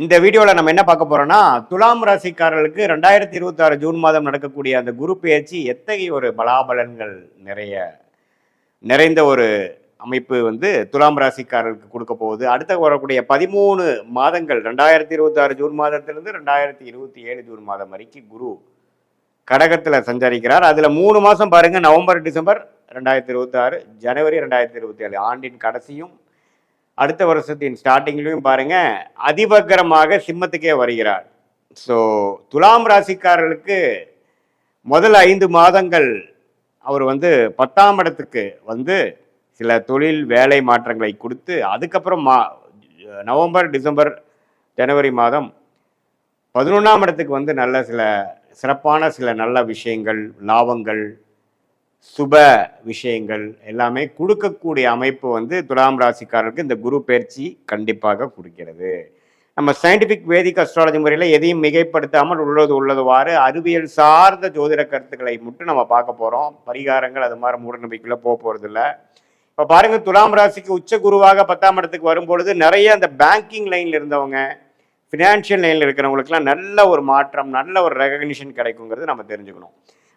இந்த வீடியோவில் நம்ம என்ன பார்க்க போறோம்னா துலாம் ராசிக்காரர்களுக்கு 2026 ஜூன் மாதம் நடக்கக்கூடிய அந்த குரு பெயர்ச்சி எத்தகைய ஒரு பலாபலன்கள் நிறைந்த ஒரு அமைப்பு துலாம் ராசிக்காரர்களுக்கு கொடுக்க போகுது. அடுத்த வரக்கூடிய 13 மாதங்கள் 2026 ஜூன் மாதத்திலிருந்து 2027 ஜூன் மாதம் வரைக்கும் குரு கடகத்தில் சஞ்சரிக்கிறார். அதில் 3 மாதம் பாருங்க, நவம்பர் டிசம்பர் 2026, ஜனவரி 2027, ஆண்டின் கடைசியும் அடுத்த வருஷத்தின் ஸ்டார்டிங்லையும் பாருங்க அதிபகரமாக சிம்மத்துக்கே வருகிறார். ஸோ துலாம் ராசிக்காரர்களுக்கு முதல் 5 மாதங்கள் அவர் 10ஆம் இடத்துக்கு சில தொழில் வேலை மாற்றங்களை கொடுத்து, அதுக்கப்புறம் நவம்பர் டிசம்பர் ஜனவரி மாதம் 11ஆம் இடத்துக்கு நல்ல சில சிறப்பான சில நல்ல விஷயங்கள், லாபங்கள், சுப விஷயங்கள் எல்லாமே கொடுக்கக்கூடிய அமைப்பு துலாம் ராசிக்காரருக்கு இந்த குரு பயிற்சி கண்டிப்பாக கொடுக்கிறது. நம்ம சயின்டிஃபிக் வேதிக் அஸ்ட்ராலஜி முறையில் எதையும் மிகைப்படுத்தாமல் உள்ளதுவாறு அறிவியல் சார்ந்த ஜோதிட கருத்துக்களை மட்டும் நம்ம பார்க்க போகிறோம். பரிகாரங்கள் அது மாதிரி மூடநம்பிக்கையில் போகிறதில்ல. இப்போ பாருங்கள், துலாம் ராசிக்கு உச்ச குருவாக 10ஆம் இடத்துக்கு வரும்பொழுது நிறைய அந்த பேங்கிங் லைனில் இருந்தவங்க, ஃபினான்ஷியல் லைனில் இருக்கிறவங்களுக்குலாம் நல்ல ஒரு மாற்றம், நல்ல ஒரு ரெகக்னிஷன் கிடைக்குங்கிறது நம்ம தெரிஞ்சுக்கணும்.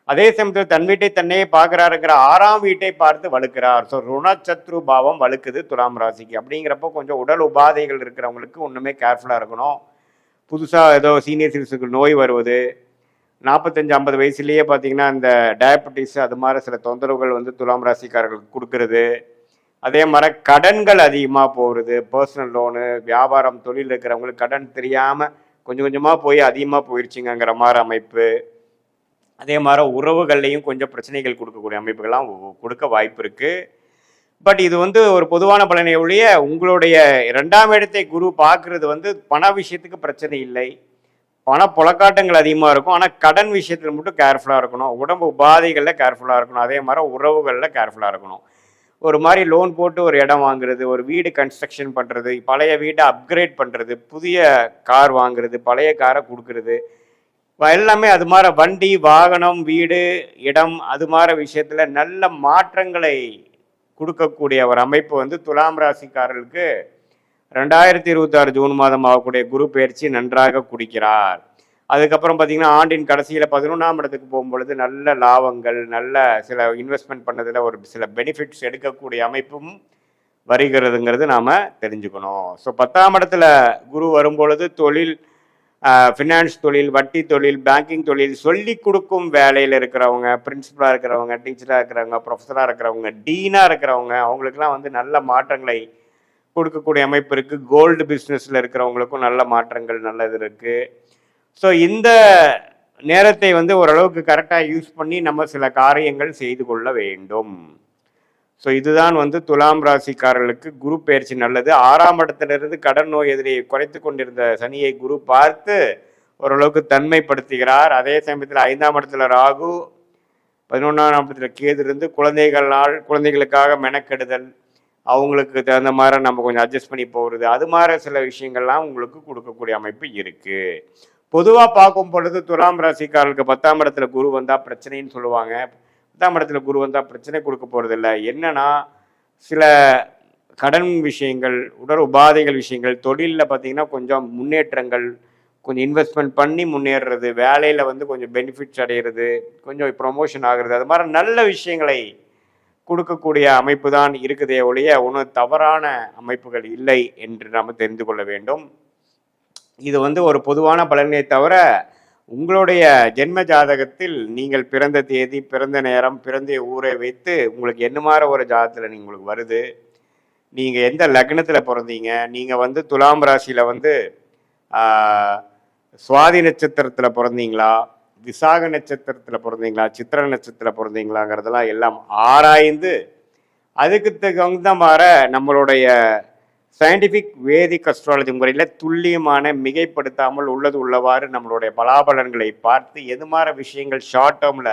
அதே சமயத்தில் தன் வீட்டை தன்னையே பார்க்குறாருங்கிற 6ஆம் வீட்டை பார்த்து வலுக்கிறார். ஸோ ருணச்சத்ரு பாவம் வலுக்குது துலாம் ராசிக்கு. அப்படிங்கிறப்போ கொஞ்சம் உடல் உபாதைகள் இருக்கிறவங்களுக்கு ஒன்றுமே கேர்ஃபுல்லாக இருக்கணும். புதுசாக ஏதோ சீனியர் சிட்டிசனுக்கு நோய் வருவது, 45-50 வயசுலேயே பார்த்தீங்கன்னா இந்த டயபெட்டிஸ் அது மாதிரி சில தொந்தரவுகள் துலாம் ராசிக்காரர்களுக்கு கொடுக்கறது. அதே மாதிரி கடன்கள் அதிகமாக போகிறது, பர்சனல் லோனு, வியாபாரம், தொழில் இருக்கிறவங்களுக்கு கடன் தெரியாமல் கொஞ்சம் கொஞ்சமாக போய் அதிகமாக போயிடுச்சுங்கிற மாதிரி அமைப்பு. அதே மாதிரி உறவுகள்லையும் கொஞ்சம் பிரச்சனைகள் கொடுக்கக்கூடிய அமைப்புகள்லாம் கொடுக்க வாய்ப்பு இருக்குது. பட் இது ஒரு பொதுவான பலனை ஒழிய உங்களுடைய 2ஆம் இடத்தை குரு பார்க்குறது பண விஷயத்துக்கு பிரச்சனை இல்லை. பண புழக்காட்டங்கள் அதிகமாக இருக்கும். ஆனால் கடன் விஷயத்தில் மட்டும் கேர்ஃபுல்லாக இருக்கணும். உடம்பு உபாதைகளில் கேர்ஃபுல்லாக இருக்கணும். அதே மாதிரி உறவுகளில் கேர்ஃபுல்லாக இருக்கணும். ஒரு மாதிரி லோன் போட்டு ஒரு இடம் வாங்குறது, ஒரு வீடு கன்ஸ்ட்ரக்ஷன் பண்ணுறது, பழைய வீட்டை அப்கிரேட் பண்ணுறது, புதிய கார் வாங்குறது, பழைய காரை கொடுக்கறது, எல்லாமே அது மாதிரி வண்டி, வாகனம், வீடு, இடம் அது மாதிரி விஷயத்தில் நல்ல மாற்றங்களை கொடுக்கக்கூடிய ஒரு அமைப்பு துலாம் ராசிக்காரர்களுக்கு 2026 ஜூன் மாதம் ஆகக்கூடிய குரு பயிற்சி நன்றாக குடிக்கிறார். அதுக்கப்புறம் பார்த்தீங்கன்னா ஆண்டின் கடைசியில் 11ஆம் இடத்துக்கு போகும்பொழுது நல்ல லாபங்கள், நல்ல சில இன்வெஸ்ட்மெண்ட் பண்ணதில் ஒரு சில பெனிஃபிட்ஸ் எடுக்கக்கூடிய அமைப்பும் வருகிறதுங்கிறது நாம் தெரிஞ்சுக்கணும். ஸோ 10ஆம் இடத்துல குரு வரும்பொழுது தொழில், ஃபினான்ஸ் தொழில், வட்டி தொழில், பேங்கிங் தொழில், சொல்லி கொடுக்கும் வேலையில் இருக்கிறவங்க, பிரின்சிபலாக இருக்கிறவங்க, டீச்சராக இருக்கிறவங்க, ப்ரொஃபஸராக இருக்கிறவங்க, டீனாக இருக்கிறவங்க, அவங்களுக்குலாம் நல்ல மாற்றங்களை கொடுக்கக்கூடிய அமைப்பு இருக்குது. கோல்டு பிஸ்னஸில் இருக்கிறவங்களுக்கும் நல்ல மாற்றங்கள் நல்லது இருக்குது. ஸோ இந்த நேரத்தை ஓரளவுக்கு கரெக்டாக யூஸ் பண்ணி நம்ம சில காரியங்கள் செய்து கொள்ள வேண்டும். ஸோ இதுதான் துலாம் ராசிக்காரர்களுக்கு குரு பயிற்சி நல்லது. 6ஆம் இடத்திலிருந்து கடன் நோய் எதிரியை குறைத்து கொண்டிருந்த சனியை குரு பார்த்து ஓரளவுக்கு தன்மைப்படுத்துகிறார். அதே சமயத்தில் 5ஆம் இடத்துல ராகு, 11ஆம் இடத்துல கேது இருந்து குழந்தைகளுக்காக மெனக்கெடுதல், அவங்களுக்கு தகுந்த மாதிரி நம்ம கொஞ்சம் அட்ஜஸ்ட் பண்ணி போகிறது, அது மாதிரி சில விஷயங்கள்லாம் உங்களுக்கு கொடுக்கக்கூடிய அமைப்பு இருக்குது. பொதுவாக பார்க்கும் பொழுது துலாம் ராசிக்காரர்களுக்கு 10ஆம் இடத்துல குரு வந்தால் பிரச்சனைன்னு சொல்லுவாங்க. 10ஆம் இடத்துல குரு வந்தால் பிரச்சனை கொடுக்க போகிறதில்ல. என்னன்னா சில கடன் விஷயங்கள், உடல் உபாதைகள் விஷயங்கள், தொழிலில் பார்த்தீங்கன்னா கொஞ்சம் முன்னேற்றங்கள், கொஞ்சம் இன்வெஸ்ட்மெண்ட் பண்ணி முன்னேறுறது, வேலையில் கொஞ்சம் பெனிஃபிட்ஸ் அடைகிறது, கொஞ்சம் ப்ரொமோஷன் ஆகிறது, அது மாதிரி நல்ல விஷயங்களை கொடுக்கக்கூடிய அமைப்பு தான் இருக்குதே ஒழிய ஒன்றும் தவறான அமைப்புகள் இல்லை என்று நாம் தெரிந்து கொள்ள வேண்டும். இது ஒரு பொதுவான பலனை தவிர உங்களுடைய ஜென்ம ஜாதகத்தில் நீங்கள் பிறந்த தேதி, பிறந்த நேரம், பிறந்த ஊரை வைத்து உங்களுக்கு என்ன மாதிரி ஒரு ஜாதகத்தில் உங்களுக்கு வருது, நீங்கள் எந்த லக்னத்தில் பிறந்தீங்க, நீங்கள் துலாம் ராசியில் சுவாதி நட்சத்திரத்தில் பிறந்தீங்களா, விசாக நட்சத்திரத்தில் பிறந்தீங்களா, சித்திர நட்சத்திரத்தில் பிறந்தீங்களாங்கிறதெல்லாம் எல்லாம் ஆராய்ந்து அதுக்கு தகுந்த மாதிரி நம்மளுடைய சயின்டிஃபிக் வேதிக் அஸ்ட்ராலஜி முறையில் துல்லியமான, மிகைப்படுத்தாமல் உள்ளவாறு நம்மளுடைய பலாபலன்களை பார்த்து எது மாதிரி விஷயங்கள் ஷார்ட் டேர்மில்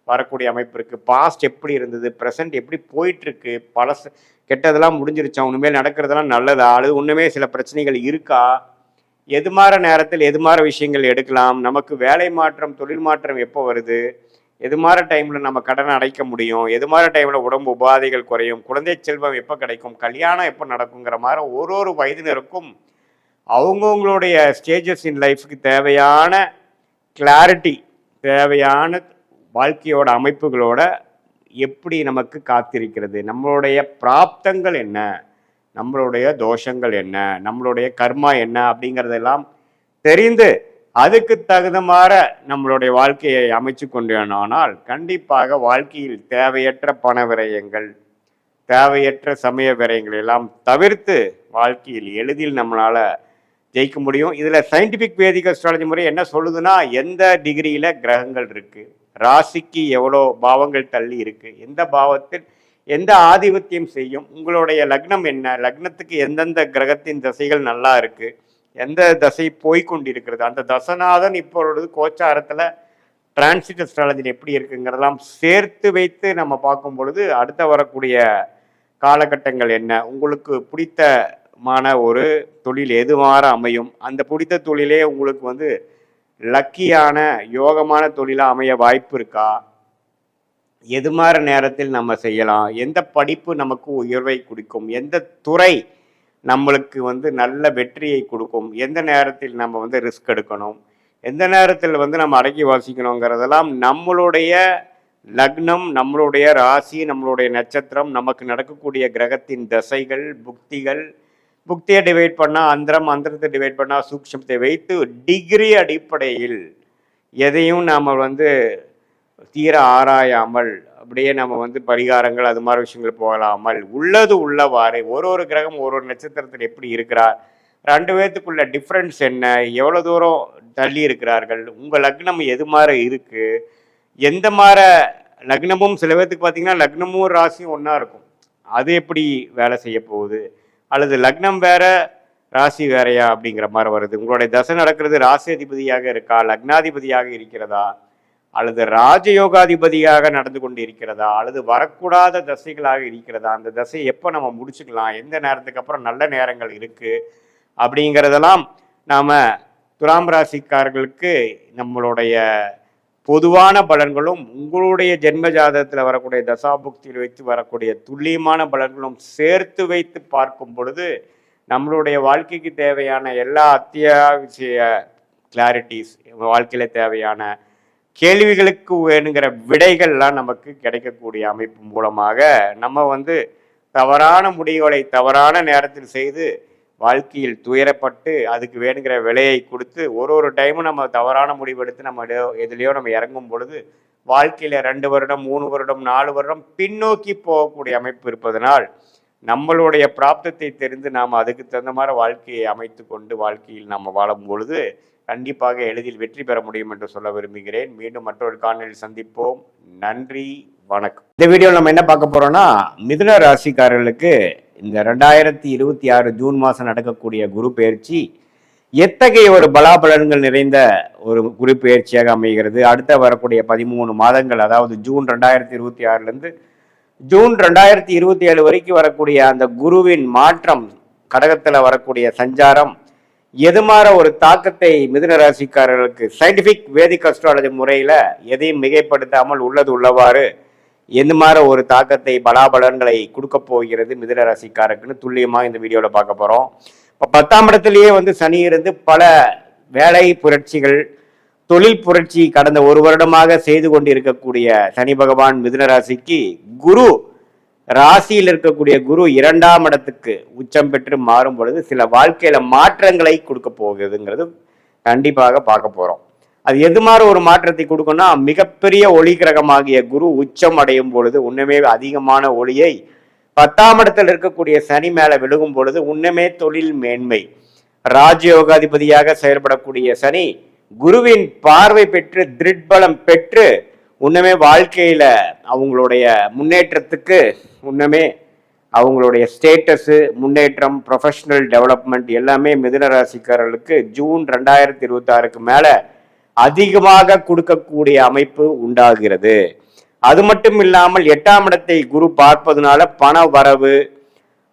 வரக்கூடிய அமைப்பு இருக்குது, பாஸ்ட் எப்படி இருந்தது, ப்ரெசண்ட் எப்படி போயிட்டுருக்கு, பழசு கெட்டதெல்லாம் முடிஞ்சிருச்சா, உண்மையில் நடக்கிறதெல்லாம் நல்லதா, அல்லது ஒன்றுமே சில பிரச்சனைகள் இருக்கா, எது மாதிரி நேரத்தில் எது மாதிரி விஷயங்கள் எடுக்கலாம், நமக்கு வேலை மாற்றம், தொழில் மாற்றம் எப்போ வருது, எது மாதிரி டைமில் நம்ம கடனை அடைக்க முடியும், எது மாதிரி டைமில் உடம்பு உபாதைகள் குறையும், குழந்தை செல்வம் எப்போ கிடைக்கும், கல்யாணம் எப்போ நடக்குங்கிற மாதிரி ஒரு வயதினருக்கும் அவங்கவுங்களுடைய ஸ்டேஜஸ் இன் லைஃப்க்கு தேவையான கிளாரிட்டி, தேவையான வாழ்க்கையோட அமைப்புகளோட எப்படி நமக்கு காத்திருக்கிறது, நம்மளுடைய பிராப்தங்கள் என்ன, நம்மளுடைய தோஷங்கள் என்ன, நம்மளுடைய கர்மா என்ன அப்படிங்கிறதெல்லாம் தெரிந்து அதுக்கு தகுந்தமாற நம்மளுடைய வாழ்க்கையை அமைச்சு கொண்டேனானால் கண்டிப்பாக வாழ்க்கையில் தேவையற்ற பண விரயங்கள், தேவையற்ற சமய விரயங்கள் எல்லாம் தவிர்த்து வாழ்க்கையில் எளிதில் நம்மளால ஜெயிக்க முடியும். இதுல சயின்டிபிக் வேதிக் அஸ்ட்ராலஜி முறை என்ன சொல்லுதுன்னா, எந்த டிகிரியில கிரகங்கள் இருக்கு, ராசிக்கு எவ்வளோ பாவங்கள் தள்ளி இருக்கு, எந்த பாவத்தில் எந்த ஆதிபத்தியம் செய்யும், உங்களுடைய லக்னம் என்ன, லக்னத்துக்கு எந்தெந்த கிரகத்தின் தசைகள் நல்லா இருக்கு, எந்த தசை போய்கொண்டிருக்கிறது, அந்த தசநாதன் இப்பொழுது கோச்சாரத்துல டிரான்சிட் அஸ்ட்ராலஜி எப்படி இருக்குங்கிறதெல்லாம் சேர்த்து வைத்து நம்ம பார்க்கும் பொழுது அடுத்த வரக்கூடிய காலகட்டங்கள் என்ன, உங்களுக்கு பிடித்தமான ஒரு தொழில் எதுவார அமையும், அந்த பிடித்த தொழிலே உங்களுக்கு லக்கியான யோகமான தொழிலாக அமைய வாய்ப்பு இருக்கா, எது மாதிரி நேரத்தில் நம்ம செய்யலாம், எந்த படிப்பு நமக்கு உயர்வை கொடுக்கும், எந்த துறை நம்மளுக்கு நல்ல வெற்றியை கொடுக்கும், எந்த நேரத்தில் நம்ம ரிஸ்க் எடுக்கணும், எந்த நேரத்தில் நம்ம அடக்கி வாசிக்கணுங்கிறதெல்லாம் நம்மளுடைய லக்னம், நம்மளுடைய ராசி, நம்மளுடைய நட்சத்திரம், நமக்கு நடக்கக்கூடிய கிரகத்தின் தசைகள், புக்திகள், புக்தியை டிவைட் பண்ணால் அந்தரம், அந்தரத்தை டிவைட் பண்ணால் சூக்ஷமத்தை வைத்து டிகிரி அடிப்படையில் எதையும் நாம் தீர ஆராயாமல் அப்படியே நம்ம பரிகாரங்கள் அது மாதிரி விஷயங்கள் போகலாமல் உள்ளது உள்ளவாறு ஒரு கிரகம் ஒரு நட்சத்திரத்தில் எப்படி இருக்கிறார், ரெண்டு பேர்த்துக்குள்ள டிஃப்ரென்ஸ் என்ன, எவ்வளோ தூரம் தள்ளி இருக்கிறார்கள், உங்கள் லக்னம் எது மாதிரி இருக்குது, எந்த மாதிரி லக்னமும் சில பேர்த்துக்கு பார்த்தீங்கன்னா லக்னமும் ராசியும் ஒன்றா இருக்கும், அது எப்படி வேலை செய்ய போகுது, அல்லது லக்னம் வேற ராசி வேறையா அப்படிங்கிற மாதிரி வருது, உங்களுடைய தசை நடக்கிறது ராசி அதிபதியாக இருக்கா, லக்னாதிபதியாக இருக்கிறதா, அல்லது ராஜயோகாதிபதியாக நடந்து கொண்டு இருக்கிறதா, அல்லது வரக்கூடாத தசைகளாக இருக்கிறதா, அந்த தசை எப்போ நம்ம முடிச்சுக்கலாம், எந்த நேரத்துக்கு அப்புறம் நல்ல நேரங்கள் இருக்குது அப்படிங்கிறதெல்லாம் நாம் துலாம் ராசிக்காரர்களுக்கு நம்மளுடைய பொதுவான பலன்களும் உங்களுடைய ஜென்ம ஜாதகத்தில் வரக்கூடிய தசாபுக்தியில் வைத்து வரக்கூடிய துல்லியமான பலன்களும் சேர்த்து வைத்து பார்க்கும் பொழுது நம்மளுடைய வாழ்க்கைக்கு தேவையான எல்லா அத்தியாவசிய கிளாரிட்டிஸ், வாழ்க்கையில் தேவையான கேள்விகளுக்கு வேணுங்கிற விடைகள்லாம் நமக்கு கிடைக்கக்கூடிய அமைப்பு மூலமாக நம்ம தவறான முடிவுகளை தவறான நேரத்தில் செய்து வாழ்க்கையில் துயரப்பட்டு அதுக்கு வேணுங்கிற விலையை கொடுத்து ஒரு டைமும் நம்ம தவறான முடிவெடுத்து நம்ம எதுலேயோ நம்ம இறங்கும் பொழுது வாழ்க்கையில் 2 வருடம் 3 வருடம் 4 வருடம் பின்னோக்கி போகக்கூடிய அமைப்பு இருப்பதனால் நம்மளுடைய பிராப்தத்தை தெரிந்து நாம் அதுக்கு தகுந்த மாதிரி வாழ்க்கையை அமைத்து கொண்டு வாழ்க்கையில் நாம் வாழும் பொழுது கண்டிப்பாக எளிதில் வெற்றி பெற முடியும் என்று சொல்ல விரும்புகிறேன். மீண்டும் மற்றொரு காணொளியில் சந்திப்போம். நன்றி, வணக்கம். இந்த வீடியோவில் நம்ம என்ன பார்க்க போறோம்னா, மிதுன ராசிக்காரர்களுக்கு இந்த 2026 ஜூன் மாதம் நடக்கக்கூடிய குரு பெயர்ச்சி எத்தகைய ஒரு பலாபலன்கள் நிறைந்த ஒரு குரு பெயர்ச்சியாக அமைகிறது. அடுத்த வரக்கூடிய 13 மாதங்கள், அதாவது ஜூன் 2026 ஜூன் 2027 வரைக்கும் வரக்கூடிய அந்த குருவின் மாற்றம், கடகத்தில் வரக்கூடிய சஞ்சாரம் எது மாதிரி ஒரு தாக்கத்தை மிதுன ராசிக்காரர்களுக்கு சயின்டிபிக் வேதிக் அஸ்ட்ராலஜி முறையில் எதையும் மிகைப்படுத்தாமல் உள்ளது உள்ளவாறு எந்த மாதிரி ஒரு தாக்கத்தை பலாபலன்களை கொடுக்க போகிறது மிதுன ராசிக்காரருக்குன்னு துல்லியமாக இந்த வீடியோவில் பார்க்க போகிறோம். இப்போ 10ஆம் இடத்துலேயே சனி இருந்து பல வேலை புரட்சிகள், தொழில் புரட்சி கடந்த 1 வருடமாக செய்து கொண்டு இருக்கக்கூடிய சனி பகவான் மிதுன ராசிக்கு குரு ராசியில் இருக்கக்கூடிய குரு 2ஆம் இடத்துக்கு உச்சம் பெற்று மாறும் பொழுது சில வாழ்க்கையில மாற்றங்களை கொடுக்க போகுதுங்கிறது கண்டிப்பாக பார்க்க போறோம். அது எது மாதிரி ஒரு மாற்றத்தை கொடுக்கும்னா, மிகப்பெரிய ஒளி கிரகமாகிய குரு உச்சம் அடையும் பொழுது உண்மையே அதிகமான ஒளியை 10ஆம் இடத்தில் இருக்கக்கூடிய சனி மேல விழுகும் பொழுது உண்மையே தொழில் மேன்மை, ராஜயோகாதிபதியாக செயல்படக்கூடிய சனி குருவின் பார்வை பெற்று திருட்பலம் பெற்று உண்மையே வாழ்க்கையில அவங்களுடைய முன்னேற்றத்துக்கு உண்மையே அவங்களுடைய ஸ்டேட்டஸு முன்னேற்றம், ப்ரொஃபஷனல் டெவலப்மெண்ட் எல்லாமே மிதுன ராசிக்காரர்களுக்கு ஜூன் 2026 மேலே அதிகமாக கொடுக்கக்கூடிய அமைப்பு உண்டாகிறது. அது மட்டும் இல்லாமல் 8ஆம் இடத்தை குரு பார்ப்பதுனால பண வரவு,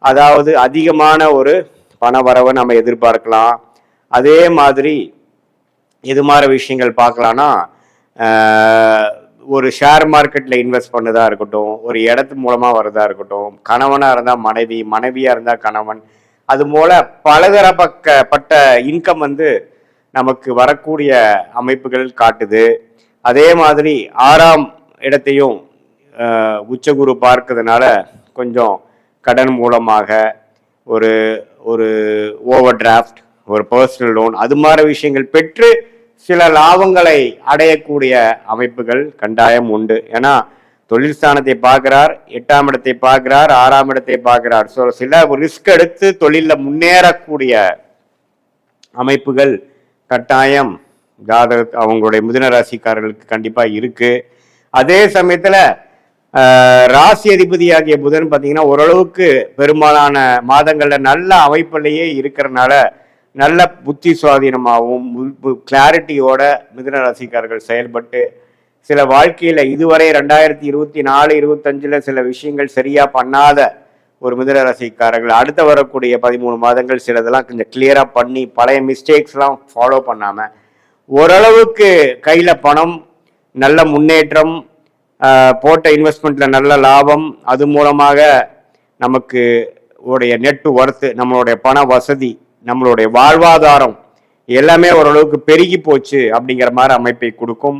அதாவது அதிகமான ஒரு பண வரவை நம்ம எதிர்பார்க்கலாம். அதே மாதிரி இது மாதிரி விஷயங்கள் பார்க்கலான்னா, ஒரு ஷேர் மார்க்கெட்டில் இன்வெஸ்ட் பண்ணதா இருக்கட்டும், ஒரு இடத்து மூலமாக வரதா இருக்கட்டும், கணவனாக இருந்தால் மனைவி, மனைவியாக இருந்தால் கணவன், அது போல பலதரப்பட்ட இன்கம் வந்து நமக்கு வரக்கூடிய அமைப்புகள் காட்டுது. அதே மாதிரி 6ஆம் இடத்தையும் உச்சகுரு பார்க்கறதுனால கொஞ்சம் கடன் மூலமாக ஒரு ஒரு ஓவர் டிராஃப்ட், ஒரு பர்சனல் லோன், அது மாதிரி விஷயங்கள் பெற்று சில லாபங்களை அடையக்கூடிய அமைப்புகள் கண்டாயம் உண்டு. ஏன்னா தொழில் ஸ்தானத்தை பார்க்கிறார், 8ஆம் இடத்தை பார்க்கிறார், 6ஆம் இடத்தை பார்க்கிறார். ஸோ சில ரிஸ்க் எடுத்து தொழிலில் முன்னேறக்கூடிய அமைப்புகள் கட்டாயம் அவங்களுடைய மிதுன ராசிக்காரர்களுக்கு கண்டிப்பாக இருக்கு. அதே சமயத்தில் ராசி அதிபதியாகிய புதன் பார்த்தீங்கன்னா ஓரளவுக்கு பெரும்பாலான மாதங்களில் நல்ல அமைப்பிலேயே இருக்கிறனால நல்ல புத்தி சுவாதீனமாகவும் கிளாரிட்டியோட மிதுன ராசிக்காரர்கள் செயல்பட்டு சில வாழ்க்கையில் இதுவரை 2024, 25 சில விஷயங்கள் சரியா பண்ணாத ஒரு மிதுன ராசிக்காரர்கள் அடுத்த வரக்கூடிய 13 மாதங்கள் சிலதெல்லாம் கொஞ்சம் கிளியரா பண்ணி பழைய மிஸ்டேக்ஸ்லாம் ஃபாலோ பண்ணாம ஓரளவுக்கு கையில பணம், நல்ல முன்னேற்றம், போட்ட இன்வெஸ்ட்மெண்ட்ல நல்ல லாபம், அது மூலமாக நமக்கு உடைய நெட் ஒர்த்து, நம்மளுடைய பண வசதி, நம்மளுடைய வாழ்வாதாரம் எல்லாமே ஓரளவுக்கு பெருகி போச்சு அப்படிங்கிற மாதிரி அமைப்பை கொடுக்கும்.